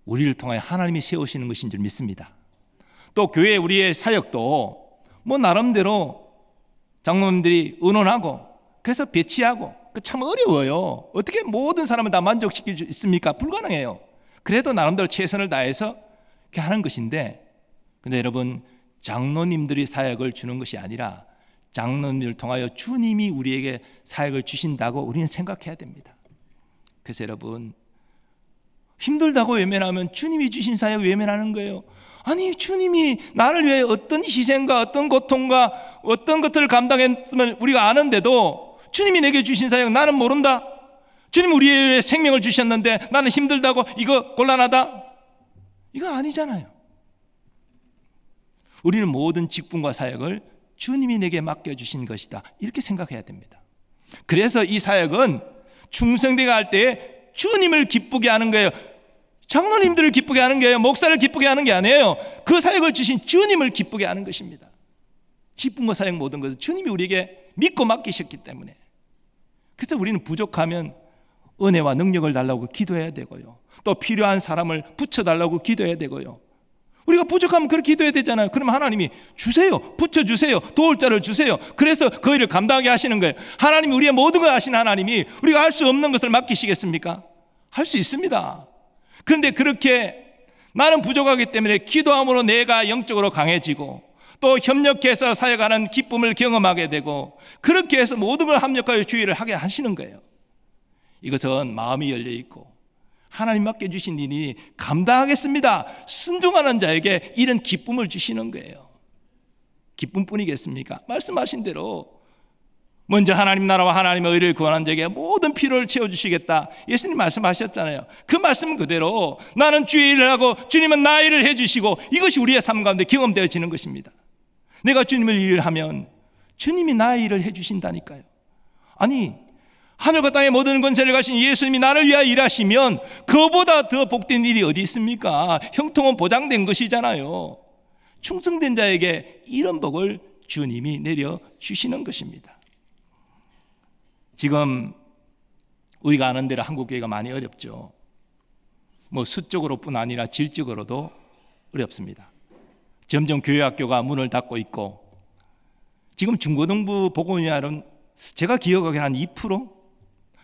Speaker 5: 우리를 통하여 하나님이 세우시는 것인 줄 믿습니다. 또 교회 우리의 사역도 나름대로 장로님들이 의논하고 그래서 배치하고 참 어려워요. 어떻게 모든 사람을 다 만족시킬 수 있습니까? 불가능해요. 그래도 나름대로 최선을 다해서 이렇게 하는 것인데, 근데 여러분, 장로님들이 사역을 주는 것이 아니라 장로님들을 통하여 주님이 우리에게 사역을 주신다고 우리는 생각해야 됩니다. 그래서 여러분, 힘들다고 외면하면 주님이 주신 사역 외면하는 거예요. 주님이 나를 위해 어떤 희생과 어떤 고통과 어떤 것들을 감당했으면 우리가 아는데도 주님이 내게 주신 사역 나는 모른다. 주님 우리의 생명을 주셨는데 나는 힘들다고 이거 곤란하다. 이거 아니잖아요. 우리는 모든 직분과 사역을 주님이 내게 맡겨주신 것이다. 이렇게 생각해야 됩니다. 그래서 이 사역은 충성되게 할 때 주님을 기쁘게 하는 거예요. 장로님들을 기쁘게 하는 거예요. 목사를 기쁘게 하는 게 아니에요. 그 사역을 주신 주님을 기쁘게 하는 것입니다. 직분과 사역 모든 것은 주님이 우리에게 믿고 맡기셨기 때문에. 그래서 우리는 부족하면 은혜와 능력을 달라고 기도해야 되고요. 또 필요한 사람을 붙여달라고 기도해야 되고요. 우리가 부족하면 그렇게 기도해야 되잖아요. 그러면 하나님이 주세요. 붙여주세요. 도울 자를 주세요. 그래서 그 일을 감당하게 하시는 거예요. 하나님이 우리의 모든 걸 아시는 하나님이 우리가 할 수 없는 것을 맡기시겠습니까? 할 수 있습니다. 그런데 그렇게 나는 부족하기 때문에 기도함으로 내가 영적으로 강해지고 또 협력해서 사역하는 기쁨을 경험하게 되고 그렇게 해서 모든 걸 합력하여 주의를 하게 하시는 거예요. 이것은 마음이 열려있고 하나님 맡겨주신 일이 감당하겠습니다. 순종하는 자에게 이런 기쁨을 주시는 거예요. 기쁨뿐이겠습니까? 말씀하신 대로 먼저 하나님 나라와 하나님의 의를 구하는 자에게 모든 필요를 채워주시겠다. 예수님 말씀하셨잖아요. 그 말씀 그대로 나는 주의 일을 하고 주님은 나의 일을 해주시고 이것이 우리의 삶 가운데 경험되어지는 것입니다. 내가 주님을 일을 하면 주님이 나의 일을 해주신다니까요. 아니 하늘과 땅의 모든 권세를 가신 예수님이 나를 위하여 일하시면 그보다 더 복된 일이 어디 있습니까? 형통은 보장된 것이잖아요. 충성된 자에게 이런 복을 주님이 내려주시는 것입니다. 지금 우리가 아는 대로 한국교회가 많이 어렵죠. 뭐 수적으로뿐 아니라 질적으로도 어렵습니다. 점점 교회학교가 문을 닫고 있고 지금 중고등부 복음이야는 제가 기억하기에 한 2%?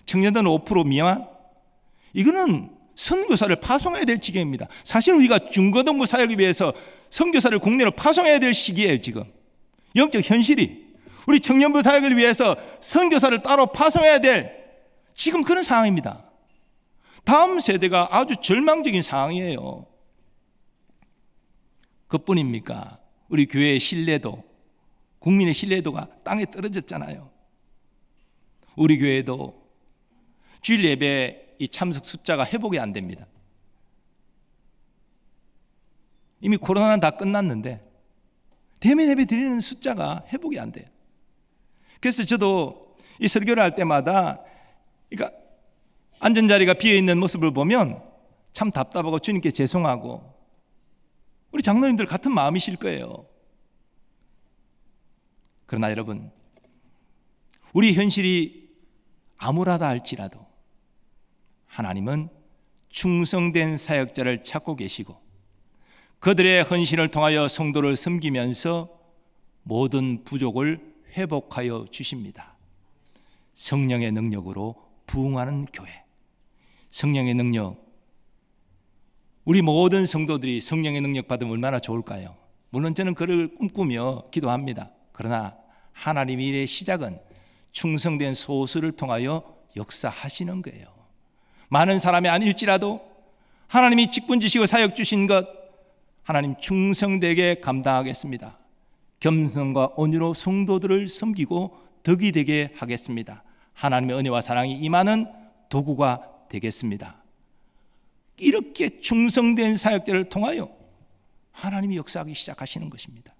Speaker 5: 청년들은 5% 미만? 이거는 선교사를 파송해야 될 지경입니다. 사실 우리가 중고등부 사역을 위해서 선교사를 국내로 파송해야 될 시기예요. 지금 영적 현실이 우리 청년부 사역을 위해서 선교사를 따로 파송해야 될 지금 그런 상황입니다. 다음 세대가 아주 절망적인 상황이에요. 그뿐입니까? 우리 교회의 신뢰도, 국민의 신뢰도가 땅에 떨어졌잖아요. 우리 교회도 주일 예배 이 참석 숫자가 회복이 안 됩니다. 이미 코로나는 다 끝났는데 대면 예배 드리는 숫자가 회복이 안 돼요. 그래서 저도 이 설교를 할 때마다 그러니까 앉은 자리가 비어있는 모습을 보면 참 답답하고 주님께 죄송하고 우리 장로님들 같은 마음이실 거예요. 그러나 여러분 우리 현실이 암울하다 할지라도 하나님은 충성된 사역자를 찾고 계시고 그들의 헌신을 통하여 성도를 섬기면서 모든 부족을 회복하여 주십니다. 성령의 능력으로 부흥하는 교회. 성령의 능력. 우리 모든 성도들이 성령의 능력 받으면 얼마나 좋을까요? 물론 저는 그를 꿈꾸며 기도합니다. 그러나 하나님의 일의 시작은 충성된 소수를 통하여 역사하시는 거예요. 많은 사람이 아닐지라도 하나님이 직분 주시고 사역 주신 것 하나님 충성되게 감당하겠습니다. 겸손과 온유로 성도들을 섬기고 덕이 되게 하겠습니다. 하나님의 은혜와 사랑이 임하는 도구가 되겠습니다. 이렇게 충성된 사역자를 통하여 하나님이 역사하기 시작하시는 것입니다.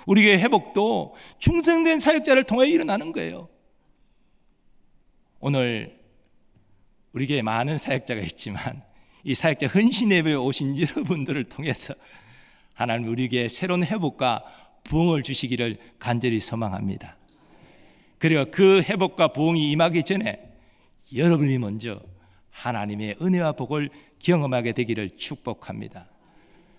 Speaker 5: 우리 교회 회복도 충성된 사역자를 통하여 일어나는 거예요. 오늘 우리 교회에 많은 사역자가 있지만 이 사역자 헌신 예배에 오신 여러분들을 통해서 하나님 우리 교회에 새로운 회복과 부흥을 주시기를 간절히 소망합니다. 그리고 그 회복과 부흥이 임하기 전에 여러분이 먼저 하나님의 은혜와 복을 경험하게 되기를 축복합니다.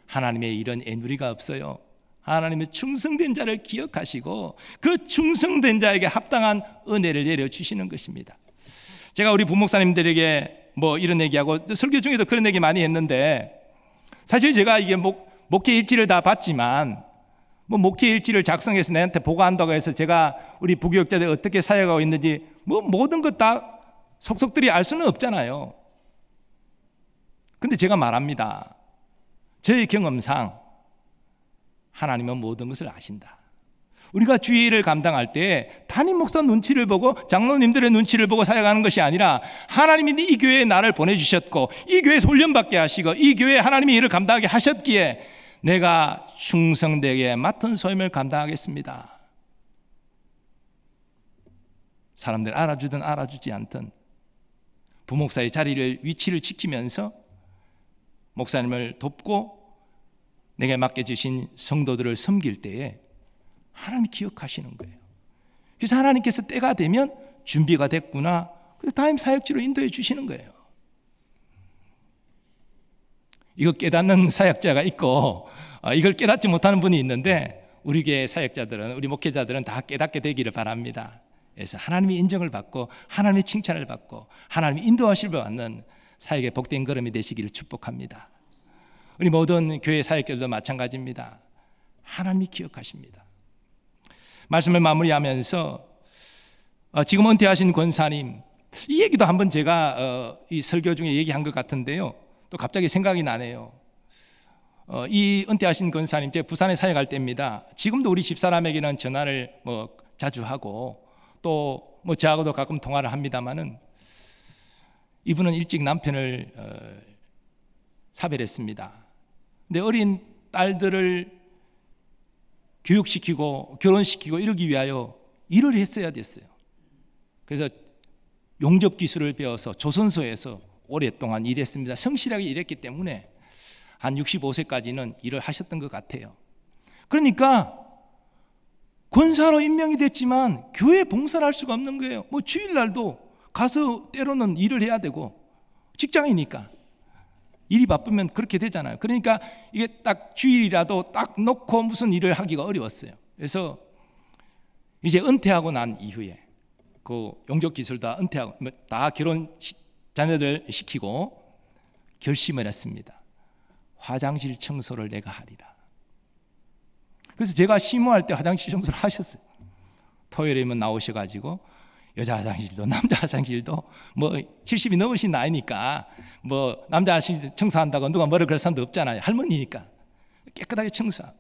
Speaker 5: 하나님의 이런 애누리가 없어요. 하나님의 충성된 자를 기억하시고 그 충성된 자에게 합당한 은혜를 내려주시는 것입니다. 제가 우리 부목사님들에게 뭐 이런 얘기하고 설교 중에도 그런 얘기 많이 했는데 사실 제가 이게 목회 일지를 다 봤지만 뭐 목회 일지를 작성해서 내한테 보고한다고 해서 제가 우리 부교역자들 어떻게 사역하고 있는지 뭐 모든 것 다 속속들이 알 수는 없잖아요. 근데 제가 말합니다. 저의 경험상 하나님은 모든 것을 아신다. 우리가 주의 일을 감당할 때 담임 목사 눈치를 보고 장로님들의 눈치를 보고 사역하는 것이 아니라 하나님이 이 교회에 나를 보내주셨고 이 교회에서 훈련받게 하시고 이 교회에 하나님이 일을 감당하게 하셨기에 내가 충성되게 맡은 소임을 감당하겠습니다. 사람들 알아주든 알아주지 않든 부목사의 자리를 위치를 지키면서 목사님을 돕고 내게 맡겨주신 성도들을 섬길 때에 하나님이 기억하시는 거예요. 그래서 하나님께서 때가 되면 준비가 됐구나, 그래서 다임 사역지로 인도해 주시는 거예요. 이거 깨닫는 사역자가 있고 이걸 깨닫지 못하는 분이 있는데, 우리 교회 사역자들은, 우리 목회자들은 다 깨닫게 되기를 바랍니다. 그래서 하나님의 인정을 받고 하나님의 칭찬을 받고 하나님의 인도하심을 받는 사역의 복된 걸음이 되시기를 축복합니다. 우리 모든 교회 사역자들도 마찬가지입니다. 하나님이 기억하십니다. 말씀을 마무리하면서 지금 은퇴하신 권사님, 이 얘기도 한번 제가 이 설교 중에 얘기한 것 같은데요, 또 갑자기 생각이 나네요. 이 은퇴하신 권사님, 제가 부산에 사역할 때입니다. 지금도 우리 집사람에게는 전화를 자주 하고 또 저하고도 가끔 통화를 합니다만은, 이분은 일찍 남편을 사별했습니다. 근데 어린 딸들을 교육시키고 결혼시키고 이러기 위하여 일을 했어야 됐어요. 그래서 용접 기술을 배워서 조선소에서 오랫동안 일했습니다. 성실하게 일했기 때문에 한 65세까지는 일을 하셨던 것 같아요. 그러니까 권사로 임명이 됐지만 교회 봉사를 할 수가 없는 거예요. 주일날도 가서 때로는 일을 해야 되고, 직장이니까 일이 바쁘면 그렇게 되잖아요. 그러니까 이게 딱 주일이라도 딱 놓고 무슨 일을 하기가 어려웠어요. 그래서 이제 은퇴하고 난 이후에 그 용접기술 다 은퇴하고 다 결혼 자녀들 시키고 결심을 했습니다. 화장실 청소를 내가 하리라. 그래서 제가 심호할 때 화장실 청소를 하셨어요. 토요일이면 나오셔가지고 여자 화장실도 남자 화장실도 70이 넘으신 나이니까 남자 화장실 청소한다고 누가 뭐를 그럴 사람도 없잖아요. 할머니니까 깨끗하게 청소하고.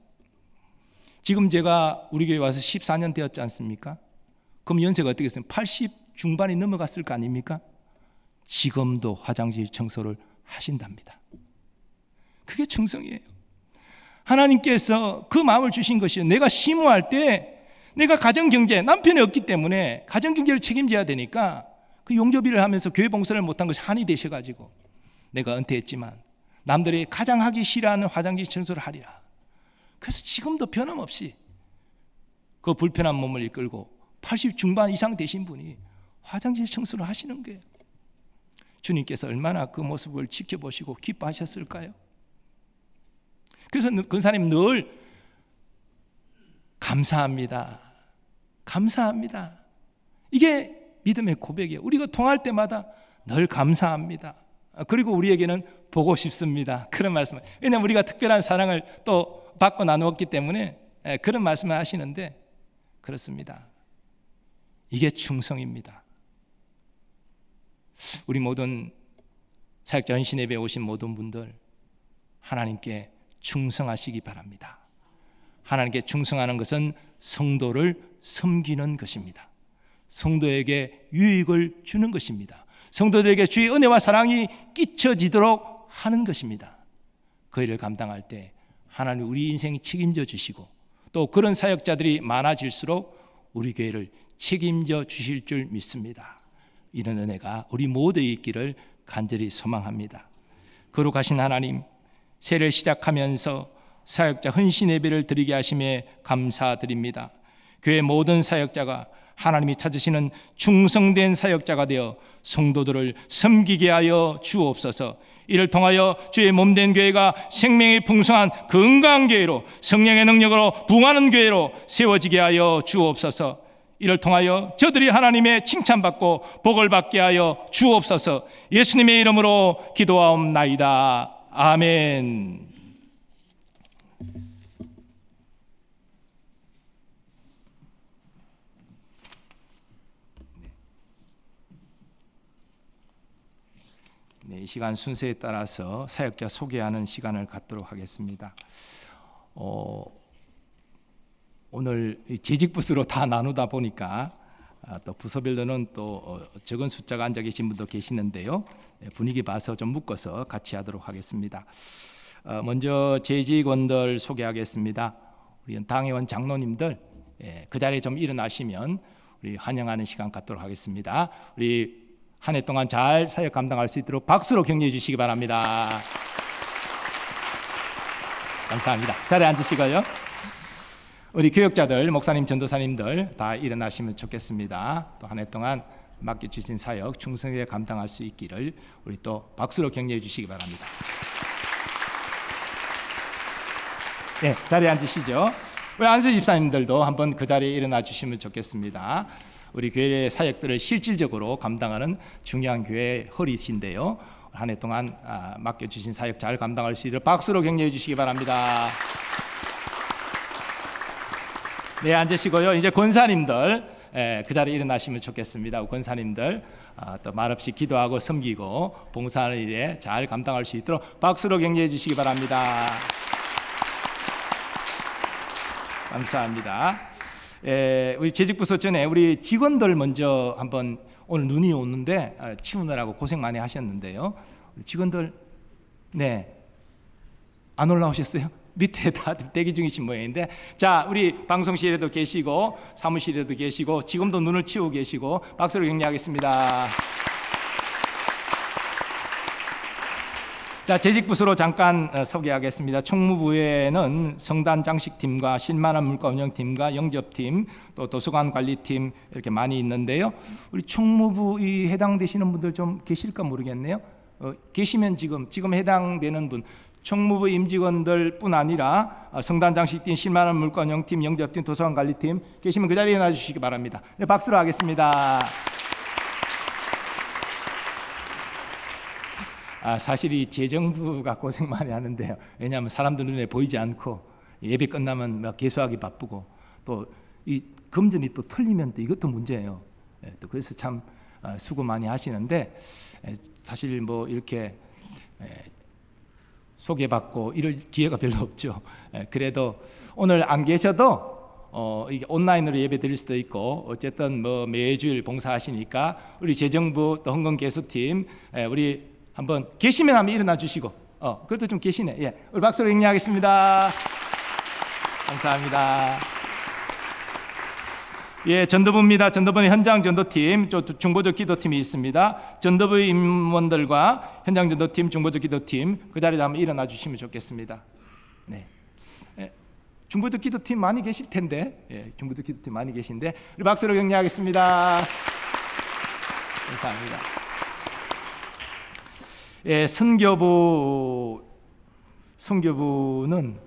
Speaker 5: 지금 제가 우리 교회 와서 14년 되었지 않습니까? 그럼 연세가 어떻게 됐어요? 80 중반이 넘어갔을 거 아닙니까? 지금도 화장실 청소를 하신답니다. 그게 충성이에요. 하나님께서 그 마음을 주신 것이에요. 내가 심호할 때 내가 가정경제, 남편이 없기 때문에 가정경제를 책임져야 되니까 그 용접일을 하면서 교회 봉사를 못한 것이 한이 되셔가지고 내가 은퇴했지만 남들이 가장 하기 싫어하는 화장실 청소를 하리라. 그래서 지금도 변함없이 그 불편한 몸을 이끌고 80 중반 이상 되신 분이 화장실 청소를 하시는 거예요. 주님께서 얼마나 그 모습을 지켜보시고 기뻐하셨을까요? 그래서 권사님 늘 감사합니다. 감사합니다. 이게 믿음의 고백이에요. 우리가 통할 때마다 늘 감사합니다. 그리고 우리에게는 보고 싶습니다. 그런 말씀. 왜냐하면 우리가 특별한 사랑을 또 받고 나누었기 때문에 그런 말씀을 하시는데, 그렇습니다. 이게 충성입니다. 우리 모든 사역자 헌신 예배에 오신 모든 분들, 하나님께 충성하시기 바랍니다. 하나님께 충성하는 것은 성도를 섬기는 것입니다. 성도에게 유익을 주는 것입니다. 성도들에게 주의 은혜와 사랑이 끼쳐지도록 하는 것입니다. 그 일을 감당할 때 하나님 우리 인생이 책임져 주시고, 또 그런 사역자들이 많아질수록 우리 교회를 책임져 주실 줄 믿습니다. 이런 은혜가 우리 모두에 있기를 간절히 소망합니다. 거룩하신 하나님, 새해를 시작하면서 사역자 헌신 예배를 드리게 하심에 감사드립니다. 교회 모든 사역자가 하나님이 찾으시는 충성된 사역자가 되어 성도들을 섬기게 하여 주옵소서. 이를 통하여 주의 몸된 교회가 생명이 풍성한 건강한 교회로, 성령의 능력으로 부흥하는 교회로 세워지게 하여 주옵소서. 이를 통하여 저들이 하나님의 칭찬받고 복을 받게 하여 주옵소서. 예수님의 이름으로 기도하옵나이다. 아멘. 네, 이 시간 순서에 따라서 사역자 소개하는 시간을 갖도록 하겠습니다. 오늘 재직부서로 다 나누다 보니까 또 부서별로는 또 적은 숫자가 앉아 계신 분도 계시는데요. 분위기 봐서 좀 묶어서 같이 하도록 하겠습니다. 먼저 재직원들 소개하겠습니다. 우리 당회원 장로님들 그 자리에 좀 일어나시면 우리 환영하는 시간 갖도록 하겠습니다. 우리 한 해 동안 잘 사역 감당할 수 있도록 박수로 격려해 주시기 바랍니다. 감사합니다. 자리에 앉으시고요. 우리 교역자들, 목사님, 전도사님들 다 일어나시면 좋겠습니다. 또 한 해 동안 맡겨주신 사역 충성하게 감당할 수 있기를 우리 또 박수로 격려해 주시기 바랍니다. 네, 자리에 앉으시죠. 우리 안수 집사님들도 한번 그 자리에 일어나 주시면 좋겠습니다. 우리 교회의 사역들을 실질적으로 감당하는 중요한 교회의 허리신데요. 한 해 동안 맡겨주신 사역 잘 감당할 수 있도록 박수로 격려해 주시기 바랍니다. 네, 앉으시고요. 이제 권사님들 그 자리에 일어나시면 좋겠습니다. 권사님들 또 말없이 기도하고 섬기고 봉사하는 일에 잘 감당할 수 있도록 박수로 격려해 주시기 바랍니다. 감사합니다. 우리 재직부서 전에 우리 직원들 먼저 한번, 오늘 눈이 오는데 치우느라고 고생 많이 하셨는데요. 우리 직원들 안 올라오셨어요? 밑에 다 대기 중이신 모양인데, 자, 우리 방송실에도 계시고 사무실에도 계시고 지금도 눈을 치우고 계시고 박수로 격려하겠습니다. 자, 재직부서로 잠깐 소개하겠습니다. 총무부에는 성단 장식팀과 실만한 물가 운영팀과 영접팀, 또 도서관 관리팀 이렇게 많이 있는데요. 우리 총무부에 해당되시는 분들 좀 계실까 모르겠네요. 계시면 지금 해당되는 분, 총무부 임직원들 뿐 아니라 성단 장식팀, 실만한 물가 운영팀, 영접팀, 도서관 관리팀 계시면 그 자리에 놔주시기 바랍니다. 네, 박수로 하겠습니다. 사실 이 재정부가 고생 많이 하는데요. 왜냐하면 사람들 눈에 보이지 않고 예배 끝나면 막 개수하기 바쁘고 또 이 금전이 또 틀리면 또 이것도 문제예요. 또 그래서 참 수고 많이 하시는데, 사실 뭐 이렇게 소개받고 이럴 기회가 별로 없죠. 그래도 오늘 안 계셔도 이게 온라인으로 예배 드릴 수도 있고, 어쨌든 뭐 매주일 봉사하시니까 우리 재정부 또 헌금개수팀 우리 한번 계시면 한번 일어나 주시고, 그것도 좀 계시네. 예, 우리 박수로 격려하겠습니다. 감사합니다. 예, 전도부입니다. 전도부는 현장 전도팀, 중보적 기도팀이 있습니다. 전도부 임원들과 현장 전도팀, 중보적 기도팀 그 자리에 한번 일어나 주시면 좋겠습니다. 네. 중보적 기도팀 많이 계실 텐데, 중보적 기도팀 많이 계신데 우리 박수로 격려하겠습니다. 감사합니다. 선교부는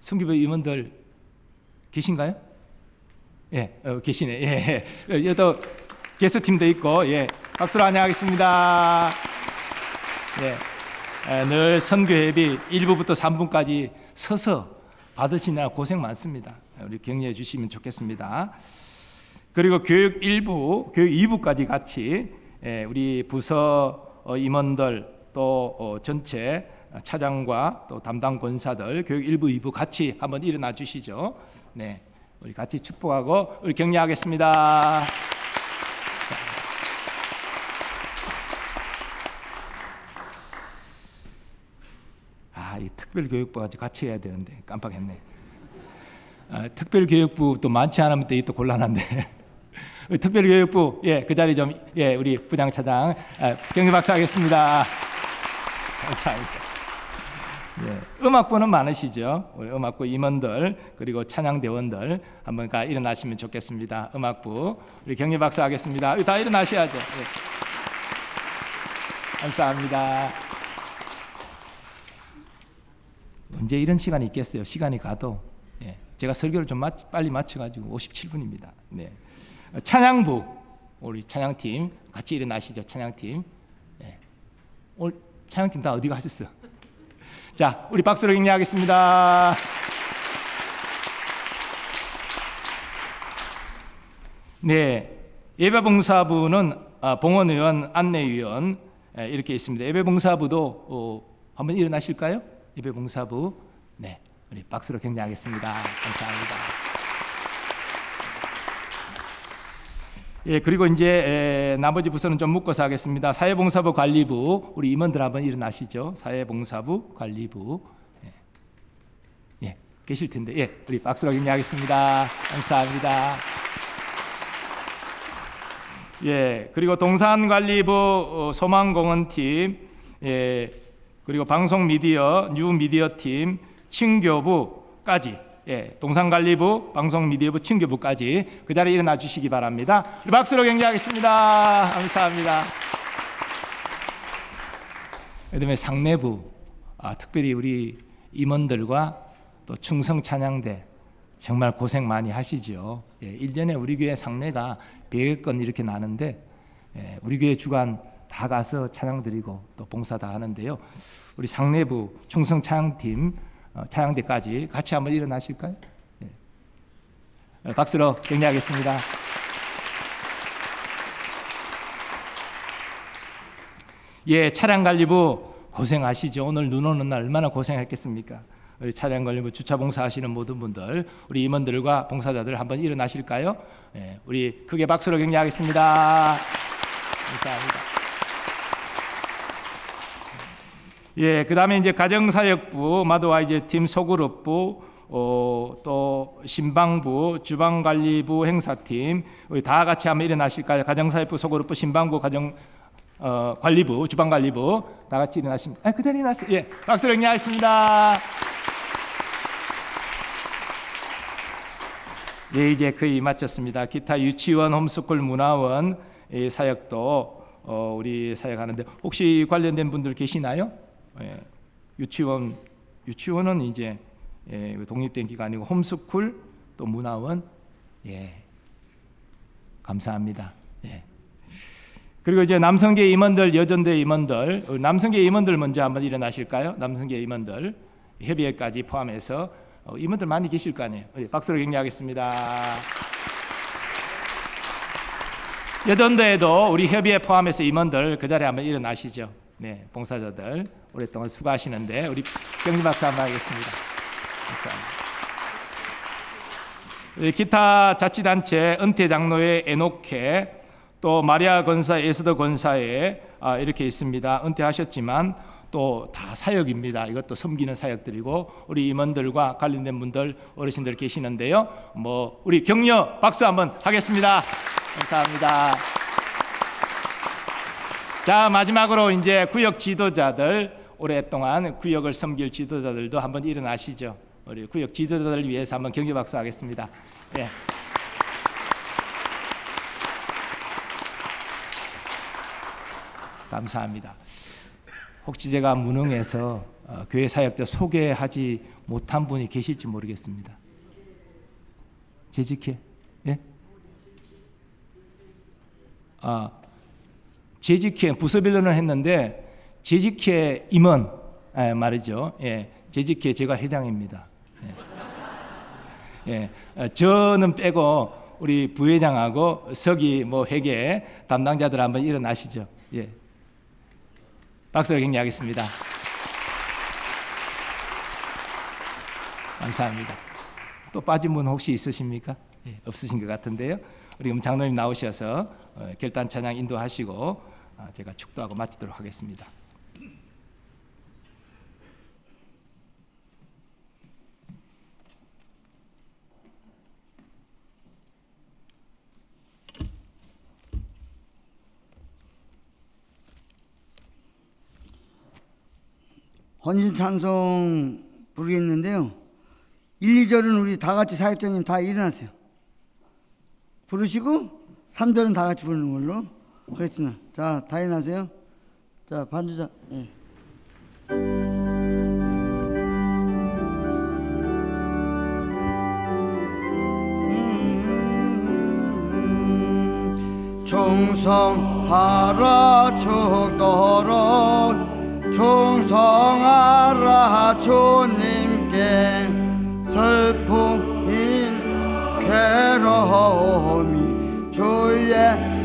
Speaker 5: 선교부 임원들 계신가요? 계시네. 또 게스트팀도 있고, 박수로 환영하겠습니다. 늘 선교회비 1부부터 3부까지 서서 받으시느라 고생 많습니다. 우리 격려해 주시면 좋겠습니다. 그리고 교육 1부, 교육 2부까지 같이 우리 부서 임원들 또 전체 차장과 또 담당 권사들 교육 1부, 2부 같이 한번 일어나 주시죠. 네, 우리 같이 축복하고 우리 격려하겠습니다. 이 특별교육부까지 같이 해야 되는데 깜빡했네. 특별교육부 또 많지 않으면 또 곤란한데. 특별교육부 그 자리 좀 우리 부장차장 격려 박수하겠습니다. 감사합니다. 음악부는 많으시죠. 우리 음악부 임원들 그리고 찬양대원들 한번 일어나시면 좋겠습니다. 음악부 우리 격려 박수하겠습니다. 다 일어나셔야죠. 감사합니다. 언제 이런 시간이 있겠어요. 시간이 가도 제가 설교를 좀 빨리 마쳐가지고 57분입니다. 찬양부 우리 찬양팀 같이 일어나시죠. 찬양팀. 오늘 찬양팀 다 어디 가셨어? 자, 우리 박수로 격려하겠습니다. 예배봉사부는 봉헌의원, 안내위원 이렇게 있습니다. 예배봉사부도 한번 일어나실까요? 예배봉사부. 우리 박수로 격려하겠습니다. 감사합니다. 그리고 이제 나머지 부서는 좀 묶어서 하겠습니다. 사회봉사부 관리부 우리 임원들 한번 일어나시죠. 사회봉사부 관리부 계실 텐데 우리 박수로 격려하겠습니다. 감사합니다. 그리고 동산관리부 소망공헌팀 그리고 방송미디어 뉴미디어팀 친교부 방송미디어부까지, 동산관리부, 방송미디어부, 친교부까지 그 자리에 일어나 주시기 바랍니다. 박수로 격려하겠습니다. 감사합니다. 그다음에 상내부, 특별히 우리 임원들과 또 충성찬양대 정말 고생 많이 하시죠. 1년에 우리 교회 상내가 100여 건 이렇게 나는데 우리 교회 주간 다 가서 찬양 드리고 또 봉사 다 하는데요. 우리 상내부 충성찬양팀, 찬양대까지 같이 한번 일어나실까요? 박수로 격려하겠습니다. 차량관리부 고생하시죠. 오늘 눈 오는 날 얼마나 고생했겠습니까? 우리 차량관리부 주차 봉사하시는 모든 분들, 우리 임원들과 봉사자들 한번 일어나실까요? 우리 크게 박수로 격려하겠습니다. 감사합니다. 그 다음에 이제 가정사역부, 마도와 이제 팀 소그룹부, 또 신방부, 주방관리부, 행사팀, 우리 다 같이 한번 일어나실까요? 가정사역부, 소그룹부, 신방부, 관리부, 주방관리부 다 같이 일어나십니다. 그대로 일어나세요. 박수로 격려하겠습니다. 이제 거의 마쳤습니다. 기타 유치원, 홈스쿨, 문화원 사역도 우리 사역하는데 혹시 관련된 분들 계시나요? 유치원은 이제 독립된 기관이고 홈스쿨 또 문화원 감사합니다. 그리고 이제 남성계 임원들, 여전대 임원들, 남성계 임원들 먼저 한번 일어나실까요? 남성계 임원들 협의회까지 포함해서 임원들 많이 계실 거 아니에요. 박수로 격려하겠습니다. 여전대에도 우리 협의회 포함해서 임원들 그 자리에 한번 일어나시죠. 봉사자들 오랫동안 수고하시는데 우리 격려박수 한번 하겠습니다. 감사합니다. 기타 자치단체 은퇴장로회 에녹회 또 마리아 권사, 에스더 권사에 이렇게 있습니다. 은퇴하셨지만 또 다 사역입니다. 이것도 섬기는 사역들이고 우리 임원들과 관련된 분들, 어르신들 계시는데요. 우리 격려 박수 한번 하겠습니다. 감사합니다. 자, 마지막으로 이제 구역 지도자들, 오랫동안 구역을 섬길 지도자들도 한번 일어나시죠. 우리 구역 지도자들을 위해서 한번 격려 박수 하겠습니다. 감사합니다. 혹시 제가 무능해서 교회 사역 때 소개하지 못한 분이 계실지 모르겠습니다. 재직회? 재직회 부서별로는 했는데 재직회 임원 말이죠. 재직회 제가 회장입니다. 저는 빼고 우리 부회장하고 서기 회계 담당자들 한번 일어나시죠. 박수로 격려하겠습니다. 감사합니다. 또 빠진 분 혹시 있으십니까? 없으신 것 같은데요. 우리 장로님 나오셔서 결단 찬양 인도하시고 제가 축도하고 마치도록 하겠습니다.
Speaker 3: 헌신 찬송 부르겠는데요. 1, 2절은 우리 다 같이 사역자님 다 일어나세요. 부르시고 3절은 다 같이 부르는 걸로 하겠습니다. 자, 다 일어나세요. 자, 반주자.
Speaker 2: 충성하라 죽도록 충성하라 주님께 슬픔인 괴로움이 주의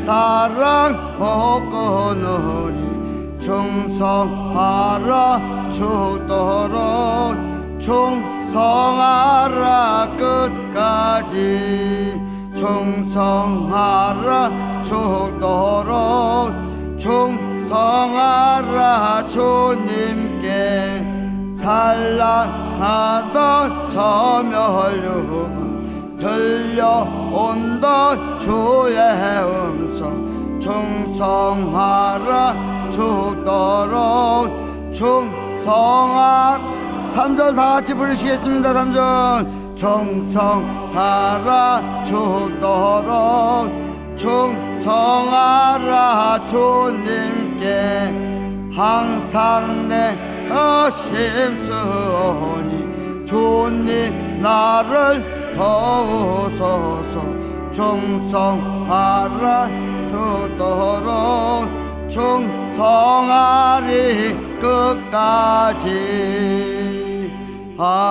Speaker 2: 사랑 못 끊으리 충성하라 죽도록 충성하라 끝까지 충성하라 죽도록 충성하라 주님께 찬란하던 저 멸류가 들려온다 주의 음성 충성하라 죽도록 충성하라 3절 다 같이 부르시겠습니다. 3절 충성하라 죽도록 충성하라 주님께 항상 내가 힘쓰니 주님 나를 도우소서 충성하라 죽도록 충성하리 끝까지 아멘.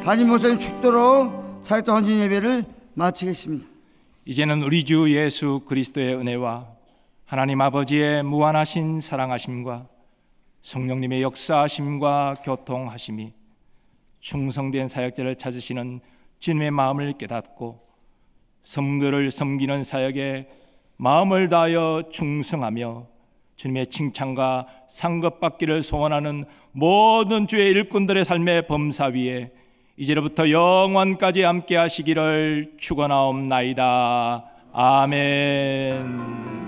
Speaker 2: 담임 목사님 축도로 사역자 헌신 예배를 마치겠습니다.
Speaker 5: 이제는 우리 주 예수 그리스도의 은혜와 하나님 아버지의 무한하신 사랑하심과 성령님의 역사하심과 교통하심이 충성된 사역자를 찾으시는 주님의 마음을 깨닫고 성도를 섬기는 사역에 마음을 다하여 충성하며 주님의 칭찬과 상급받기를 소원하는 모든 주의 일꾼들의 삶의 범사 위에 이제로부터 영원까지 함께 하시기를 축원하옵나이다. 아멘.